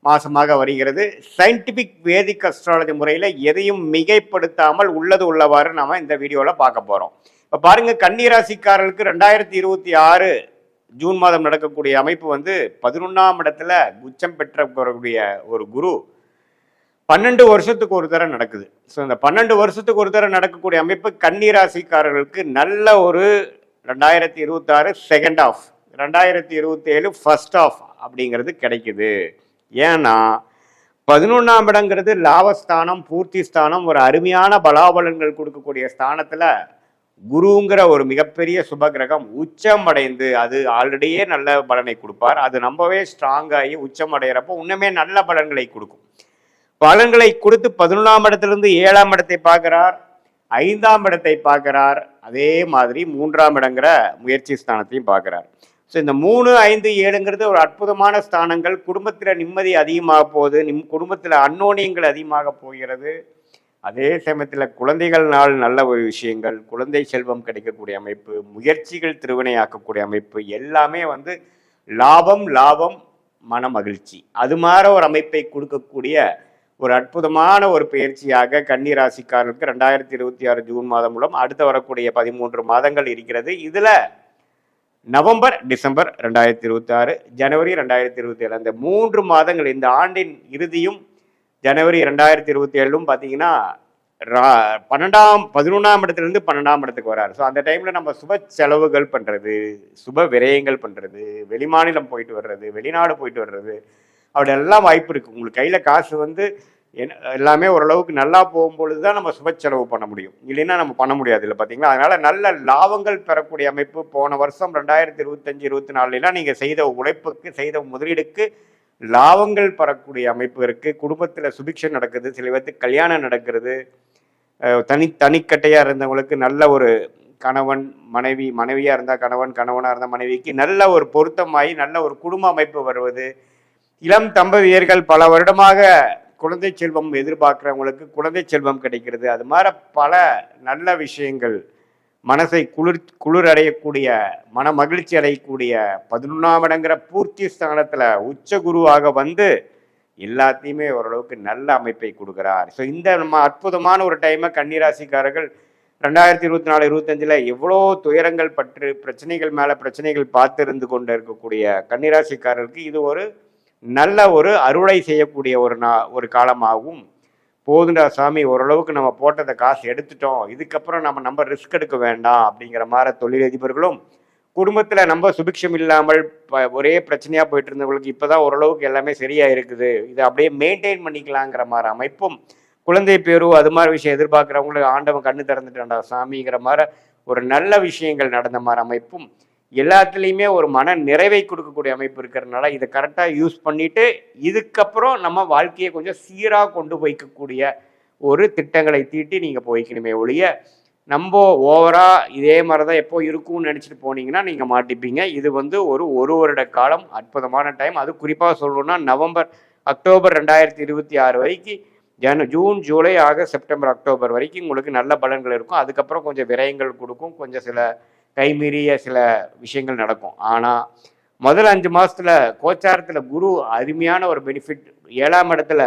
மாசமாக வருகிறது. சயின்டிபிக் வேதிக் அஸ்ட்ராலஜி முறையில் எதையும் மிகைப்படுத்தாமல் உள்ளது உள்ளவாறு நாம இந்த வீடியோவில் பார்க்க போகிறோம். இப்போ பாருங்க, கன்னிராசிக்காரர்களுக்கு 2026 ஜூன் மாதம் நடக்கக்கூடிய அமைப்பு 11ஆம் இடத்துல உச்சம் பெற்றக்கூடிய ஒரு குரு 12 வருஷத்துக்கு ஒரு தடவை நடக்குது. ஸோ இந்த 12 வருஷத்துக்கு ஒரு தடவை நடக்கக்கூடிய அமைப்பு கன்னிராசிக்காரர்களுக்கு நல்ல ஒரு 2026 செகண்ட் ஆஃப், 2027 ஃபர்ஸ்ட் ஆஃப் அப்படிங்கிறது கிடைக்குது. ஏன்னா 11ஆம் இடங்கிறது லாபஸ்தானம், பூர்த்தி ஸ்தானம், ஒரு அருமையான பலாபலன்கள் கொடுக்கக்கூடிய ஸ்தானத்துல குருங்கிற ஒரு மிகப்பெரிய சுபகிரகம் உச்சம் அடைந்து, அது ஆல்ரெடியே நல்ல பலனை கொடுப்பார், அது ரொம்பவே ஸ்ட்ராங் ஆகி உச்சம் அடைகிறப்போ இன்னுமே நல்ல பலன்களை கொடுக்கும். பலன்களை கொடுத்து 11ஆம் இடத்திலிருந்து 7ஆம் இடத்தை பார்க்கிறார், 5ஆம் இடத்தை பார்க்கிறார், அதே மாதிரி 3ஆம் இடங்கிற முயற்சி ஸ்தானத்தையும் பார்க்கிறார். ஸோ இந்த 3, 5, 7ங்கிறது ஒரு அற்புதமான ஸ்தானங்கள். குடும்பத்தில் நிம்மதி அதிகமாக போகுது, குடும்பத்தில் அன்னோனியங்கள் அதிகமாக போகிறது. அதே சமயத்தில் குழந்தைகள்னால் நல்ல ஒரு விஷயங்கள், குழந்தை செல்வம் கிடைக்கக்கூடிய அமைப்பு, முயற்சிகள் திருவினையாக்கக்கூடிய அமைப்பு, எல்லாமே லாபம் லாபம் மன மகிழ்ச்சி, அது மாதிரி ஒரு அமைப்பை கொடுக்கக்கூடிய ஒரு அற்புதமான ஒரு பயிற்சியாக கன்னி ராசிக்காரர்களுக்கு 2026 ஜூன் மாதம் மூலம் அடுத்து வரக்கூடிய 13 மாதங்கள் இருக்கிறது. இதுல நவம்பர், டிசம்பர் 2026, ஜனவரி 2027 அந்த 3 மாதங்கள், இந்த ஆண்டின் இறுதியும் ஜனவரி 2027 பார்த்தீங்கன்னா 11ஆம் இடத்துலேருந்து 12ஆம் இடத்துக்கு வராரு. ஸோ அந்த டைமில் நம்ம சுப செலவுகள் பண்ணுறது, சுப விரயங்கள் பண்ணுறது, வெளிமாநிலம் போயிட்டு வர்றது, வெளிநாடு போயிட்டு வர்றது, அப்படி எல்லாம் வாய்ப்பு இருக்குது. உங்களுக்கு கையில் காசு வந்து எல்லாமே ஓரளவுக்கு நல்லா போகும்பொழுது தான் நம்ம சுப செலவு பண்ண முடியும், இல்லைன்னா நம்ம பண்ண முடியாது இல்லை பார்த்தீங்களா. அதனால நல்ல லாபங்கள் பெறக்கூடிய அமைப்பு. போன வருஷம் 2025-24 நீங்கள் செய்த உழைப்புக்கு, செய்த முதலீடுக்கு லாபங்கள் பெறக்கூடிய அமைப்பு இருக்குது. குடும்பத்தில் சுபிக்ஷம் நடக்குது, சில பேருக்கு கல்யாணம் நடக்கிறது, தனிக்கட்டையாக இருந்தவங்களுக்கு நல்ல ஒரு கணவன் மனைவி, மனைவியாக இருந்தால் கணவன், கணவனாக இருந்தால் மனைவிக்கு நல்ல ஒரு பொருத்தமாகி நல்ல ஒரு குடும்ப அமைப்பு வருவது. இளம் தம்பதியர்கள் பல வருடமாக குழந்தை செல்வம் எதிர்பார்க்குறவங்களுக்கு குழந்தை செல்வம் கிடைக்கிறது. அது மாதிரி பல நல்ல விஷயங்கள், மனசை குளிர் அடையக்கூடிய, மன மகிழ்ச்சி அடையக்கூடிய 11ஆம் இடங்கிற பூர்த்தி ஸ்தானத்தில் உச்ச குருவாக வந்து எல்லாத்தையுமே ஓரளவுக்கு நல்ல அமைப்பை கொடுக்குறார். ஸோ இந்த நம்ம அற்புதமான ஒரு டைமை கன்னிராசிக்காரர்கள் 2024-25 எவ்வளோ துயரங்கள் பற்று, பிரச்சனைகள் மேலே பிரச்சனைகள் பார்த்து இருந்து கொண்டு இருக்கக்கூடிய கன்னிராசிக்காரர்களுக்கு இது ஒரு நல்ல ஒரு அறுவடை செய்யக்கூடிய ஒரு காலமாகவும், போதுண்டா சாமி ஓரளவுக்கு நம்ம போட்டதை காசு எடுத்துட்டோம், இதுக்கப்புறம் நம்ம ரிஸ்க் எடுக்க வேண்டாம் அப்படிங்கிற மாதிரி தொழிலதிபர்களும், குடும்பத்தில் நம்ம சுபிக்ஷம் இல்லாமல் ஒரே பிரச்சனையாக போயிட்டு இருந்தவங்களுக்கு இப்போ தான் ஓரளவுக்கு எல்லாமே சரியாக இருக்குது, இதை அப்படியே மெயின்டைன் பண்ணிக்கலாங்கிற மாதிரி அமைப்பும், குழந்தை பேரு அது மாதிரி விஷயம் எதிர்பார்க்குறவங்களுக்கு ஆண்டவன் கண்ணு திறந்துட்டான்டா சாமிங்கிற மாதிரி ஒரு நல்ல விஷயங்கள் நடந்த மாதிரி அமைப்பும், எல்லாத்துலேயுமே ஒரு மன நிறைவை கொடுக்கக்கூடிய அமைப்பு இருக்கிறதுனால இதை கரெக்டாக யூஸ் பண்ணிட்டு இதுக்கப்புறம் நம்ம வாழ்க்கையை கொஞ்சம் சீராக கொண்டு போய்க்கக்கூடிய ஒரு திட்டங்களை தீட்டி நீங்கள் போய்க்கணுமே ஒழிய, நம்ம ஓவரா இதே மாதிரி தான் எப்போ இருக்கும்னு நினச்சிட்டு போனீங்கன்னா நீங்கள் மாட்டிப்பீங்க. இது வந்து ஒரு வருட காலம் அற்புதமான டைம். அது குறிப்பாக சொல்லணும்னா நவம்பர், அக்டோபர் 2026 வரைக்கும், June, July, August, September, October வரைக்கும் உங்களுக்கு நல்ல பலன்கள் இருக்கும். அதுக்கப்புறம் கொஞ்சம் விரயங்கள் கொடுக்கும், கொஞ்சம் சில கைமீறிய சில விஷயங்கள் நடக்கும். ஆனால் முதல் 5 மாதத்தில் கோச்சாரத்தில் குரு அருமையான ஒரு பெனிஃபிட். 7ஆம் இடத்துல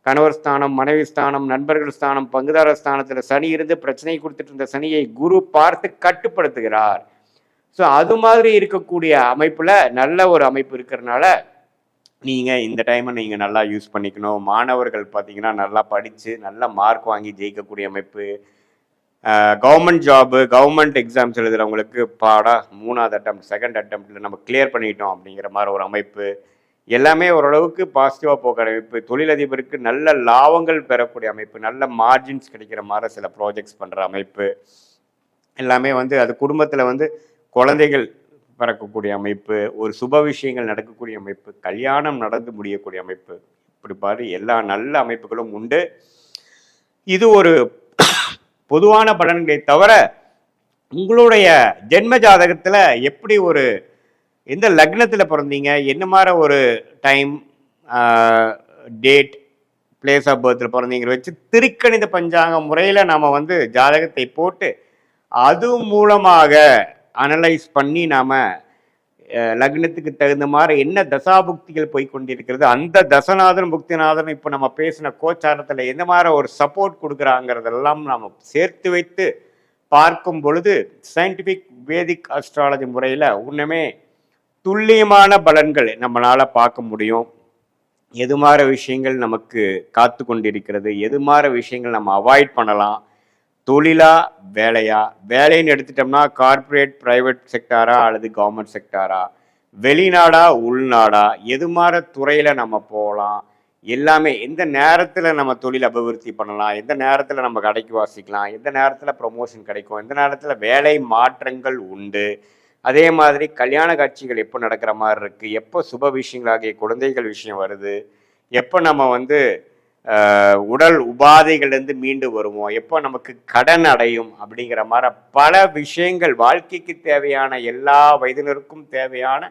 கணவர் ஸ்தானம், மனைவி ஸ்தானம், நண்பர்கள் ஸ்தானம், பங்குதாரர் ஸ்தானத்தில் சனி இருந்து பிரச்சனை கொடுத்துட்டு இருந்த சனியை குரு பார்த்து கட்டுப்படுத்துகிறார். ஸோ அது மாதிரி இருக்கக்கூடிய அமைப்பில் நல்ல ஒரு அமைப்பு இருக்கிறதுனால நீங்கள் இந்த டைமை நீங்கள் நல்லா யூஸ் பண்ணிக்கணும். மாணவர்கள் பார்த்தீங்கன்னா நல்லா படித்து நல்ல மார்க் வாங்கி ஜெயிக்கக்கூடிய அமைப்பு. கவர்மெண்ட் ஜாபு, கவர்மெண்ட் எக்ஸாம்ஸ் எழுதுகிறவங்களுக்கு பாடா 3ஆவது அட்டெம்ப்ட், செகண்ட் அட்டெம்ப்டில் நம்ம கிளியர் பண்ணிட்டோம் அப்படிங்கிற மாதிரி ஒரு அமைப்பு. எல்லாமே ஓரளவுக்கு பாசிட்டிவாக போகிற அமைப்பு. தொழிலதிபருக்கு நல்ல லாபங்கள் பெறக்கூடிய அமைப்பு, நல்ல மார்ஜின்ஸ் கிடைக்கிற மாதிரி சில ப்ராஜெக்ட்ஸ் பண்ணுற அமைப்பு. எல்லாமே வந்து அது குடும்பத்தில் வந்து குழந்தைகள் பிறக்கக்கூடிய அமைப்பு, ஒரு சுப விஷயங்கள் நடக்கக்கூடிய அமைப்பு, கல்யாணம் நடந்து முடியக்கூடிய அமைப்பு, இப்படி பாரு எல்லா நல்ல அமைப்புகளும் உண்டு. இது ஒரு பொதுவான பலன்களை தவிர உங்களுடைய ஜென்ம ஜாதகத்தில் எப்படி ஒரு எந்த லக்னத்தில் பிறந்தீங்க, என்ன மாதிரி ஒரு டைம், டேட், பிளேஸ் ஆஃப் பர்த்தில் பிறந்தீங்கிற வச்சு திருக்கணித பஞ்சாங்க முறையில் நாம் வந்து ஜாதகத்தை போட்டு அது மூலமாக அனலைஸ் பண்ணி நாம் லக்னத்துக்கு தகுந்த மாதிரி என்ன தசாபுக்திகள் போய் கொண்டிருக்கிறது, அந்த தசநாதன் புக்திநாதன் இப்போ நம்ம பேசின கோச்சாரத்தில் எந்த மாதிரி ஒரு சப்போர்ட் கொடுக்குறாங்கிறதெல்லாம் நாம் சேர்த்து வைத்து பார்க்கும் பொழுது சயின்டிஃபிக் வேதிக் அஸ்ட்ராலஜி முறையில் இன்னுமே துல்லியமான பலன்கள் நம்மளால் பார்க்க முடியும். எது மாதிரி விஷயங்கள் நமக்கு காத்து கொண்டிருக்கிறது, எது மாதிரி விஷயங்கள் நம்ம அவாய்ட் பண்ணலாம், தொழிலா வேலையா, வேலைன்னு எடுத்துட்டோம்னா கார்பரேட், பிரைவேட் செக்டாரா அல்லது கவர்மெண்ட் செக்டாரா, வெளிநாடா உள்நாடா, எது மாதிரி துறையில் நம்ம போகலாம், எல்லாமே எந்த நேரத்தில் நம்ம தொழில் அபிவிருத்தி பண்ணலாம், எந்த நேரத்தில் நம்ம கடைக்கு வாசிக்கலாம், எந்த நேரத்தில் ப்ரொமோஷன் கிடைக்கும், எந்த நேரத்தில் வேலை மாற்றங்கள் உண்டு, அதே மாதிரி கல்யாண காட்சிகள் எப்போ நடக்கிற மாதிரி இருக்குது, எப்போ சுப விஷயங்களாகிய குழந்தைகள் விஷயம் வருது, எப்போ நம்ம வந்து உடல் உபாதைகள்லேருந்து மீண்டு வருவோம், எப்போ நமக்கு கடன் அடையும் அப்படிங்கிற மாதிரி பல விஷயங்கள், வாழ்க்கைக்கு தேவையான எல்லா வயதினருக்கும் தேவையான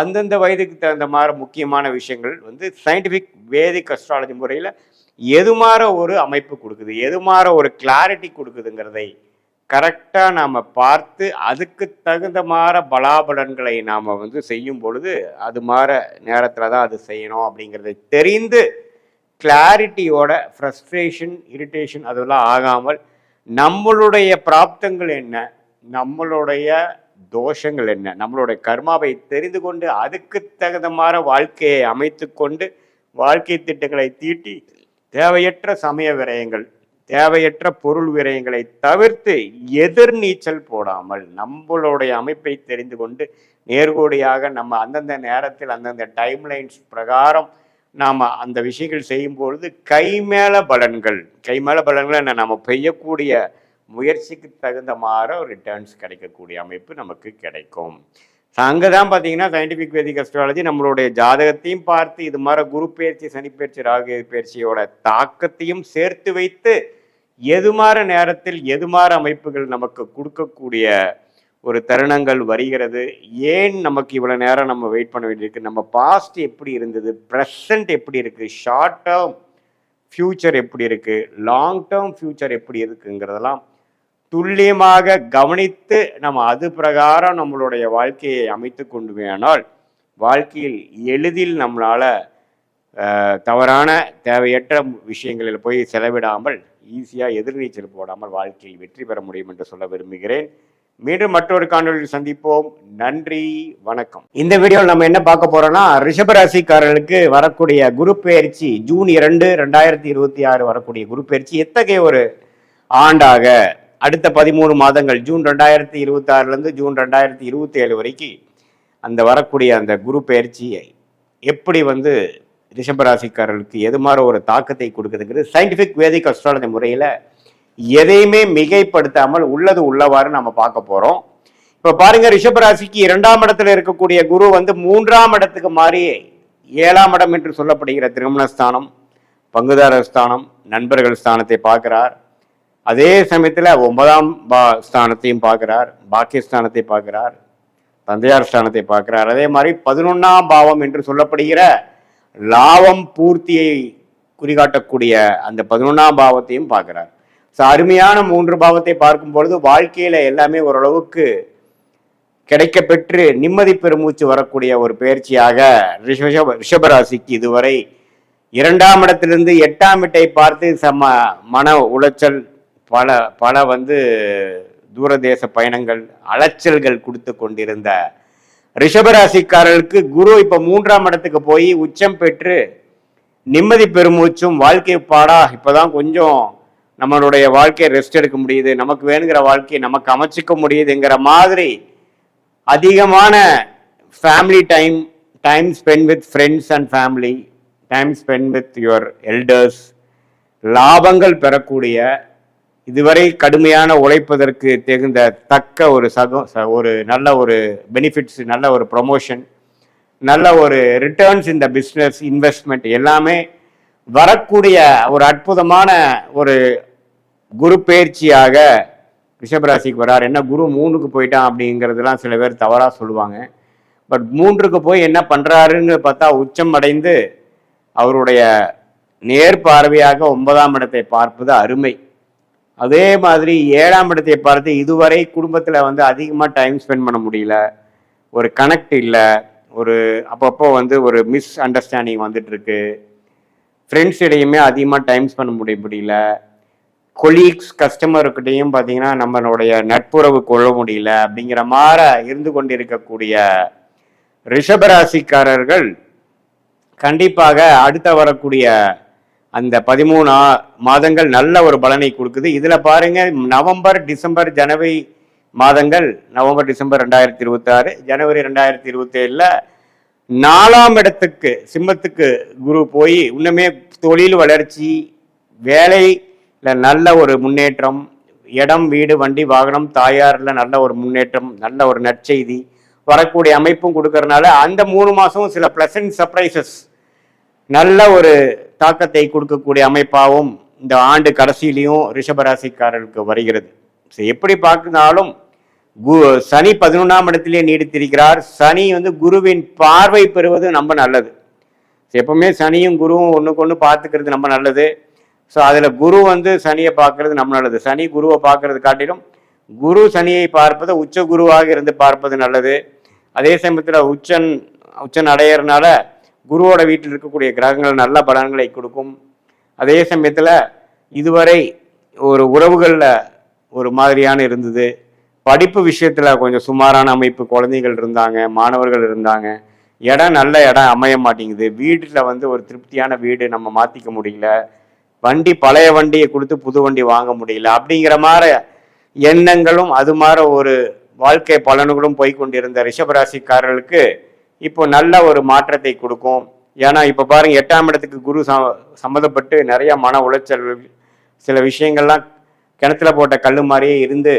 அந்தந்த வயதுக்கு தகுந்த மாதிரி முக்கியமான விஷயங்கள் வந்து சயின்டிஃபிக் வேதிக் அஸ்ட்ராலஜி முறையில் எது மாதிரி ஒரு அமைப்பு கொடுக்குது, எது மாதிரி ஒரு கிளாரிட்டி கொடுக்குதுங்கிறதை கரெக்டாக நாம் பார்த்து அதுக்கு தகுந்த மாதிரி பலாபலன்களை நாம் வந்து செய்யும் பொழுது அது மாதிரி நேரத்தில் தான் அது செய்யணும் அப்படிங்கிறதை தெரிந்து கிளாரிட்டியோட ஃப்ரஸ்ட்ரேஷன், இரிட்டேஷன் அதெல்லாம் ஆகாமல் நம்மளுடைய பிராப்தங்கள் என்ன, நம்மளுடைய தோஷங்கள் என்ன, நம்மளுடைய கர்மாவை தெரிந்து கொண்டு அதுக்கு தகுந்தமாற வாழ்க்கையை அமைத்து கொண்டு வாழ்க்கை திட்டங்களை தீட்டி தேவையற்ற சமய விரயங்கள், தேவையற்ற பொருள் விரயங்களை தவிர்த்து எதிர்நீச்சல் போடாமல் நம்மளுடைய அமைப்பை தெரிந்து கொண்டு நேர்கோடியாக நம்ம அந்தந்த நேரத்தில் அந்தந்த டைம்லைன்ஸ் பிரகாரம் நாம் அந்த விஷயங்கள் செய்யும்பொழுது கைமேல பலன்கள் என்ன, நம்ம பெய்யக்கூடிய முயற்சிக்கு தகுந்த மாதிரி ஒரு ரிட்டர்ன்ஸ் கிடைக்கக்கூடிய அமைப்பு நமக்கு கிடைக்கும். அங்கே தான் பார்த்தீங்கன்னா சயின்டிஃபிக் வேதிக் அஸ்ட்ராலஜி நம்மளுடைய ஜாதகத்தையும் பார்த்து இது மாதிரி குரு பயிற்சி, சனிப்பயிற்சி, ராகு பயிற்சியோட தாக்கத்தையும் சேர்த்து வைத்து எது மாதிரி நேரத்தில் எது மாதிரி அமைப்புகள் நமக்கு கொடுக்கக்கூடிய ஒரு தருணங்கள் வருகிறது, ஏன் நமக்கு இவ்வளோ நேரம் நம்ம வெயிட் பண்ண வேண்டியிருக்கு, நம்ம பாஸ்ட் எப்படி இருந்தது, ப்ரெசண்ட் எப்படி இருக்குது, ஷார்ட் டேர்ம் ஃப்யூச்சர் எப்படி இருக்குது, லாங் டேர்ம் ஃப்யூச்சர் எப்படி இருக்குங்கிறதெல்லாம் துல்லியமாக கவனித்து நம்ம அது பிரகாரம் நம்மளுடைய வாழ்க்கையை அமைத்து கொண்டு வேணால் வாழ்க்கையில் எளிதில் நம்மளால் தவறான தேவையற்ற விஷயங்களில் போய் செலவிடாமல் ஈஸியாக எதிர்நீச்சல் போடாமல் வாழ்க்கையில் வெற்றி பெற முடியும் என்று சொல்ல விரும்புகிறேன். மீண்டும் மற்றொரு காணொலியில் சந்திப்போம். நன்றி, வணக்கம். இந்த வீடியோவில் நம்ம என்ன பார்க்க போறோம்னா, ரிஷபராசிக்காரர்களுக்கு வரக்கூடிய குரு பெயர்ச்சி ஜூன் 2, 2026 வரக்கூடிய குரு பெயர்ச்சி எத்தகைய ஒரு ஆண்டாக, அடுத்த 13 மாதங்கள் ஜூன் 2026 ஜூன் 2027 வரைக்கும் அந்த வரக்கூடிய அந்த குரு பெயர்ச்சியை எப்படி ரிஷபராசிக்காரர்களுக்கு எது மாதிரி ஒரு தாக்கத்தை கொடுக்குதுங்கிறது சயின்டிஃபிக் வேதிக் அஸ்ட்ராலஜி முறையில் எதையுமே மிகைப்படுத்தாமல் உள்ளது உள்ளவாறு நம்ம பார்க்க போகிறோம். இப்போ பாருங்க, ரிஷபராசிக்கு 2ஆம் இடத்துல இருக்கக்கூடிய குரு 3ஆம் இடத்துக்கு மாறி 7ஆம் இடம் என்று சொல்லப்படுகிற திருமணஸ்தானம், பங்குதாரர் ஸ்தானம், நண்பர்கள் ஸ்தானத்தை பார்க்கிறார். அதே சமயத்தில் 9ஆம் ஸ்தானத்தையும் பார்க்கிறார், பாக்கியஸ்தானத்தை பார்க்கிறார், தந்தையார் ஸ்தானத்தை பார்க்கிறார். அதே மாதிரி 11ஆம் பாவம் என்று சொல்லப்படுகிற லாபம் பூர்த்தியை குறிகாட்டக்கூடிய அந்த 11ஆம் பாவத்தையும் பார்க்கிறார். ஸோ அருமையான 3 பாவத்தை பார்க்கும் பொழுது வாழ்க்கையில எல்லாமே ஓரளவுக்கு கிடைக்கப்பெற்று நிம்மதி பெருமூச்சு வரக்கூடிய ஒரு பயிற்சியாக ரிஷபராசிக்கு இதுவரை 2ஆம் இடத்திலிருந்து 8ஆம் இடத்தை பார்த்து மன உளைச்சல், பல தூரதேச பயணங்கள், அலைச்சல்கள் கொடுத்து கொண்டிருந்த ரிஷபராசிக்காரர்களுக்கு குரு இப்ப 3ஆம் இடத்துக்கு போய் உச்சம் பெற்று நிம்மதி பெருமூச்சும் வாழ்க்கை பாடா இப்பதான் கொஞ்சம் நம்மளுடைய வாழ்க்கையை ரெஸ்ட் எடுக்க முடியுது, நமக்கு வேணுங்கிற வாழ்க்கையை நமக்கு அமைச்சிக்க முடியுதுங்கிற மாதிரி அதிகமான family time spend with friends and family, time spend with your elders, லாபங்கள் பெறக்கூடிய, இதுவரை கடுமையான உழைப்பதற்கு தகுந்த தக்க ஒரு நல்ல ஒரு பெனிஃபிட்ஸ், நல்ல ஒரு ப்ரொமோஷன், நல்ல ஒரு ரிட்டர்ன்ஸ் இந்த பிஸ்னஸ் இன்வெஸ்ட்மெண்ட் எல்லாமே வரக்கூடிய ஒரு அற்புதமான ஒரு குரு பயிற்சியாக ரிஷபராசிக்கு வரார். என்ன குரு 3க்கு போயிட்டான் அப்படிங்கிறதுலாம் சில பேர் தவறாக சொல்லுவாங்க. பட் 3க்கு போய் என்ன பண்ணுறாருன்னு பார்த்தா உச்சம் அடைந்து அவருடைய நேர் பார்வையாக 9ஆம் இடத்தை பார்ப்பது அருமை. அதே மாதிரி 7ஆம் இடத்தை பார்த்து இதுவரை குடும்பத்தில் அதிகமாக டைம் ஸ்பெண்ட் பண்ண முடியல, ஒரு கனெக்ட் இல்லை, ஒரு அப்பப்போ ஒரு மிஸ் அண்டர்ஸ்டாண்டிங் வந்துட்டு இருக்கு, ஃப்ரெண்ட்ஸ் இடையுமே அதிகமாக டைம் ஸ்பெண்ட் முடியல, கொலீக்ஸ் கஸ்டமர்கிட்டையும் பார்த்தீங்கன்னா நம்மளுடைய நட்புறவு கொள்ள முடியல அப்படிங்கிற மாதிரி இருந்து கொண்டிருக்கக்கூடிய ரிஷபராசிக்காரர்கள் கண்டிப்பாக அடுத்த வரக்கூடிய அந்த 13 மாதங்கள் நல்ல ஒரு பலனை கொடுக்குது. இதுல பாருங்க, நவம்பர், டிசம்பர், ஜனவரி மாதங்கள், நவம்பர், டிசம்பர் 2026, ஜனவரி 2027 4ஆம் இடத்துக்கு சிம்மத்துக்கு குரு போய் இன்னுமே தொழில் வளர்ச்சி, வேலையில் நல்ல ஒரு முன்னேற்றம், இடம், வீடு, வண்டி, வாகனம், தாயாரில் நல்ல ஒரு முன்னேற்றம், நல்ல ஒரு நற்செய்தி வரக்கூடிய அமைப்பும் கொடுக்கறதுனால அந்த 3 மாதமும் சில ப்ளசன்ட் சர்ப்ரைசஸ், நல்ல ஒரு தாக்கத்தை கொடுக்கக்கூடிய அமைப்பாகவும் இந்த ஆண்டு கடைசியிலையும் ரிஷபராசிக்காரர்களுக்கு வருகிறது. எப்படி பார்க்கனாலும் சனி 11ஆம் இடத்திலே நீடித்திருக்கிறார். சனி குருவின் பார்வை பெறுவது ரொம்ப நல்லது. எப்பவுமே சனியும் குருவும் ஒன்றுக்கு ஒன்று பார்த்துக்கிறது ரொம்ப நல்லது. ஸோ அதில் குரு சனியை பார்க்கறது நம்ம நல்லது. சனி குருவை பார்க்கறது காட்டிலும் குரு சனியை பார்ப்பது உச்ச குருவாக இருந்து பார்ப்பது நல்லது. அதே சமயத்தில் உச்சன் அடையிறதுனால குருவோட வீட்டில் இருக்கக்கூடிய கிரகங்கள் நல்ல பலன்களை கொடுக்கும். அதே சமயத்தில் இதுவரை ஒரு உறவுகளில் ஒரு மாதிரியான இருந்தது. படிப்பு விஷயத்தில் கொஞ்சம் சுமாரான அமைப்பு, குழந்தைகள் இருந்தாங்க, மாணவர்கள் இருந்தாங்க. இடம் நல்ல இடம் அமைய மாட்டேங்குது. வீட்டில் வந்து ஒரு திருப்தியான வீடு நம்ம மாற்றிக்க முடியல. வண்டி பழைய வண்டியை கொடுத்து புது வண்டி வாங்க முடியல. அப்படிங்கிற மாதிரி எண்ணங்களும் அது மாதிரி ஒரு வாழ்க்கை பலன்களும் போய்கொண்டிருந்த ரிஷபராசிக்காரர்களுக்கு இப்போ நல்ல ஒரு மாற்றத்தை கொடுக்கும். ஏன்னா இப்போ பாருங்க, 8ஆம் இடத்துக்கு குரு சம்மந்தப்பட்டு நிறைய மன உளைச்சல்கள், சில விஷயங்கள்லாம் கிணத்துல போட்ட கல் மாதிரியே இருந்து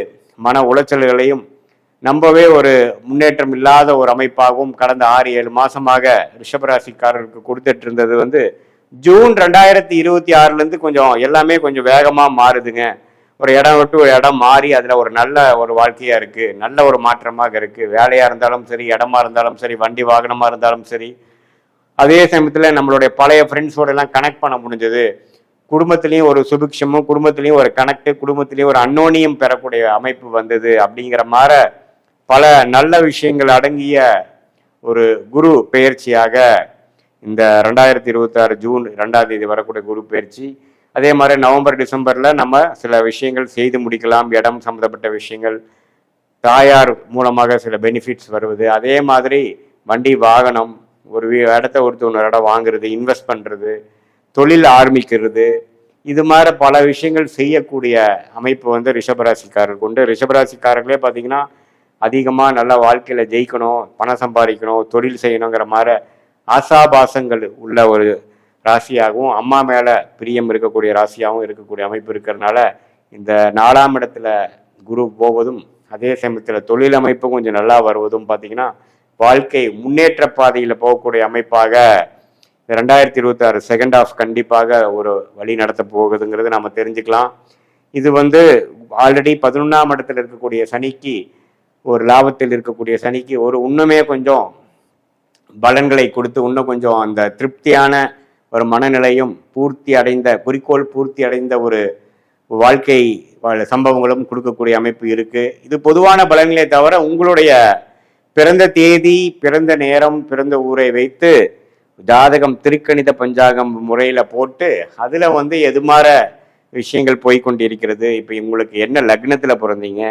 மன உளைச்சல்களையும் நம்பவே ஒரு முன்னேற்றம் இல்லாத ஒரு அமைப்பாகவும் கடந்த 6-7 மாசமாக ரிஷபராசிக்காரருக்கு கொடுத்துட்டு இருந்தது வந்து ஜூன் 2026 கொஞ்சம் எல்லாமே கொஞ்சம் வேகமா மாறுதுங்க. ஒரு இடம் விட்டு ஒரு இடம் மாறி அதுல ஒரு நல்ல ஒரு வாழ்க்கையா இருக்கு, நல்ல ஒரு மாற்றமாக இருக்கு. வேலையா இருந்தாலும் சரி, இடமா இருந்தாலும் சரி, வண்டி வாகனமா இருந்தாலும் சரி. அதே சமயத்துல நம்மளுடைய பழைய ஃப்ரெண்ட்ஸோட எல்லாம் கனெக்ட் பண்ண முடிஞ்சது. குடும்பத்திலையும் ஒரு சுபிக்ஷமும், குடும்பத்திலையும் ஒரு கனெக்ட், குடும்பத்திலையும் ஒரு அன்னோனியம் பெறக்கூடிய அமைப்பு வந்தது. அப்படிங்கிற மாதிரி பல நல்ல விஷயங்கள் அடங்கிய ஒரு குரு பெயர்ச்சியாக இந்த 2026 ஜூன் 2ஆம் தேதி வரக்கூடிய குரு பெயர்ச்சி. அதே மாதிரி நவம்பர் டிசம்பர்ல நம்ம சில விஷயங்கள் செய்து முடிக்கலாம். இடம் சம்மந்தப்பட்ட விஷயங்கள், தாயார் மூலமாக சில பெனிஃபிட்ஸ் வருவது. அதே மாதிரி வண்டி வாகனம், ஒரு இடத்த ஒரு இடம் வாங்குறது, இன்வெஸ்ட் பண்றது, தொழில் ஆரம்பிக்கிறது, இது மாதிரி பல விஷயங்கள் செய்யக்கூடிய அமைப்பு வந்து ரிஷபராசிக்காரருக்கு உண்டு. ரிஷபராசிக்காரர்களே பார்த்தீங்கன்னா அதிகமாக நல்ல வாழ்க்கையில் ஜெயிக்கணும், பணம் சம்பாதிக்கணும், தொழில் செய்யணுங்கிற மாதிரி ஆசாபாசங்கள் உள்ள ஒரு ராசியாகவும், அம்மா மேலே பிரியம் இருக்கக்கூடிய ராசியாகவும் இருக்கக்கூடிய அமைப்பு இருக்கிறதுனால இந்த 4ஆம் இடத்துல குரு போவதும், அதே சமயத்தில் தொழில் அமைப்பு கொஞ்சம் நல்லா வருவதும் பார்த்தீங்கன்னா வாழ்க்கை முன்னேற்ற பாதையில் போகக்கூடிய அமைப்பாக 2026 செகண்ட் ஆஃப் கண்டிப்பாக ஒரு வழி நடத்த போகுதுங்கிறது நம்ம தெரிஞ்சுக்கலாம். இது வந்து ஆல்ரெடி 11ஆம் இடத்துல இருக்கக்கூடிய சனிக்கு, ஒரு லாபத்தில் இருக்கக்கூடிய சனிக்கு ஒரு இன்னுமே கொஞ்சம் பலன்களை கொடுத்து இன்னும் கொஞ்சம் அந்த திருப்தியான ஒரு மனநிலையும் பூர்த்தி அடைந்த, குறிக்கோள் பூர்த்தி அடைந்த ஒரு வாழ்க்கை சம்பவங்களும் கொடுக்கக்கூடிய அமைப்பு இருக்கு. இது பொதுவான பலன்களே தவிர உங்களுடைய பிறந்த தேதி, பிறந்த நேரம், பிறந்த ஊரை வைத்து ஜாதகம் திருக்கணித பஞ்சாங்கம் முறையில போட்டு அதுல வந்து எதுமாற விஷயங்கள் போய்கொண்டிருக்கிறது. இப்போ உங்களுக்கு என்ன லக்னத்துல பிறந்தீங்க,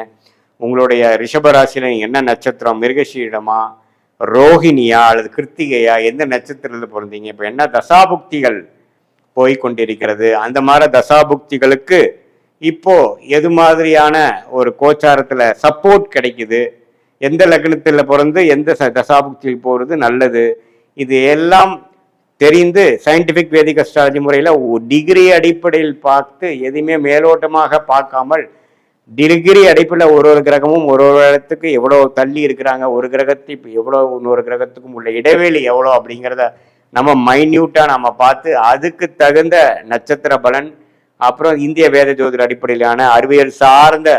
உங்களுடைய ரிஷபராசியில என்ன நட்சத்திரம், மிருகஷீடமா, ரோஹிணியா அல்லது கிருத்திகையா, எந்த நட்சத்திரத்தில் பிறந்தீங்க, இப்போ என்ன தசாபுக்திகள் போய்கொண்டிருக்கிறது, அந்த மாதிரி தசாபுக்திகளுக்கு இப்போ எது மாதிரியான ஒரு கோச்சாரத்துல சப்போர்ட் கிடைக்குது, எந்த லக்னத்தில் பிறந்து எந்த தசாபுக்தியில் போறது நல்லது, இது எல்லாம் தெரிந்து சயின்டிபிக் வேதிக் அஸ்ட்ராலஜி முறையில் டிகிரி அடிப்படையில் பார்த்து எதுவுமே மேலோட்டமாக பார்க்காமல் டிகிரி அடிப்படையில் ஒரு கிரகமும் ஒரு இடத்துக்கு எவ்வளோ தள்ளி இருக்கிறாங்க, ஒரு கிரகத்தை இப்போ எவ்வளோ, இன்னொரு கிரகத்துக்கும் உள்ள இடைவெளி எவ்வளோ அப்படிங்கிறத நம்ம மைன்யூட்டாக நம்ம பார்த்து அதுக்கு தகுந்த நட்சத்திர பலன், அப்புறம் இந்திய வேத ஜோதிட அடிப்படையிலான அறிவியல் சார்ந்த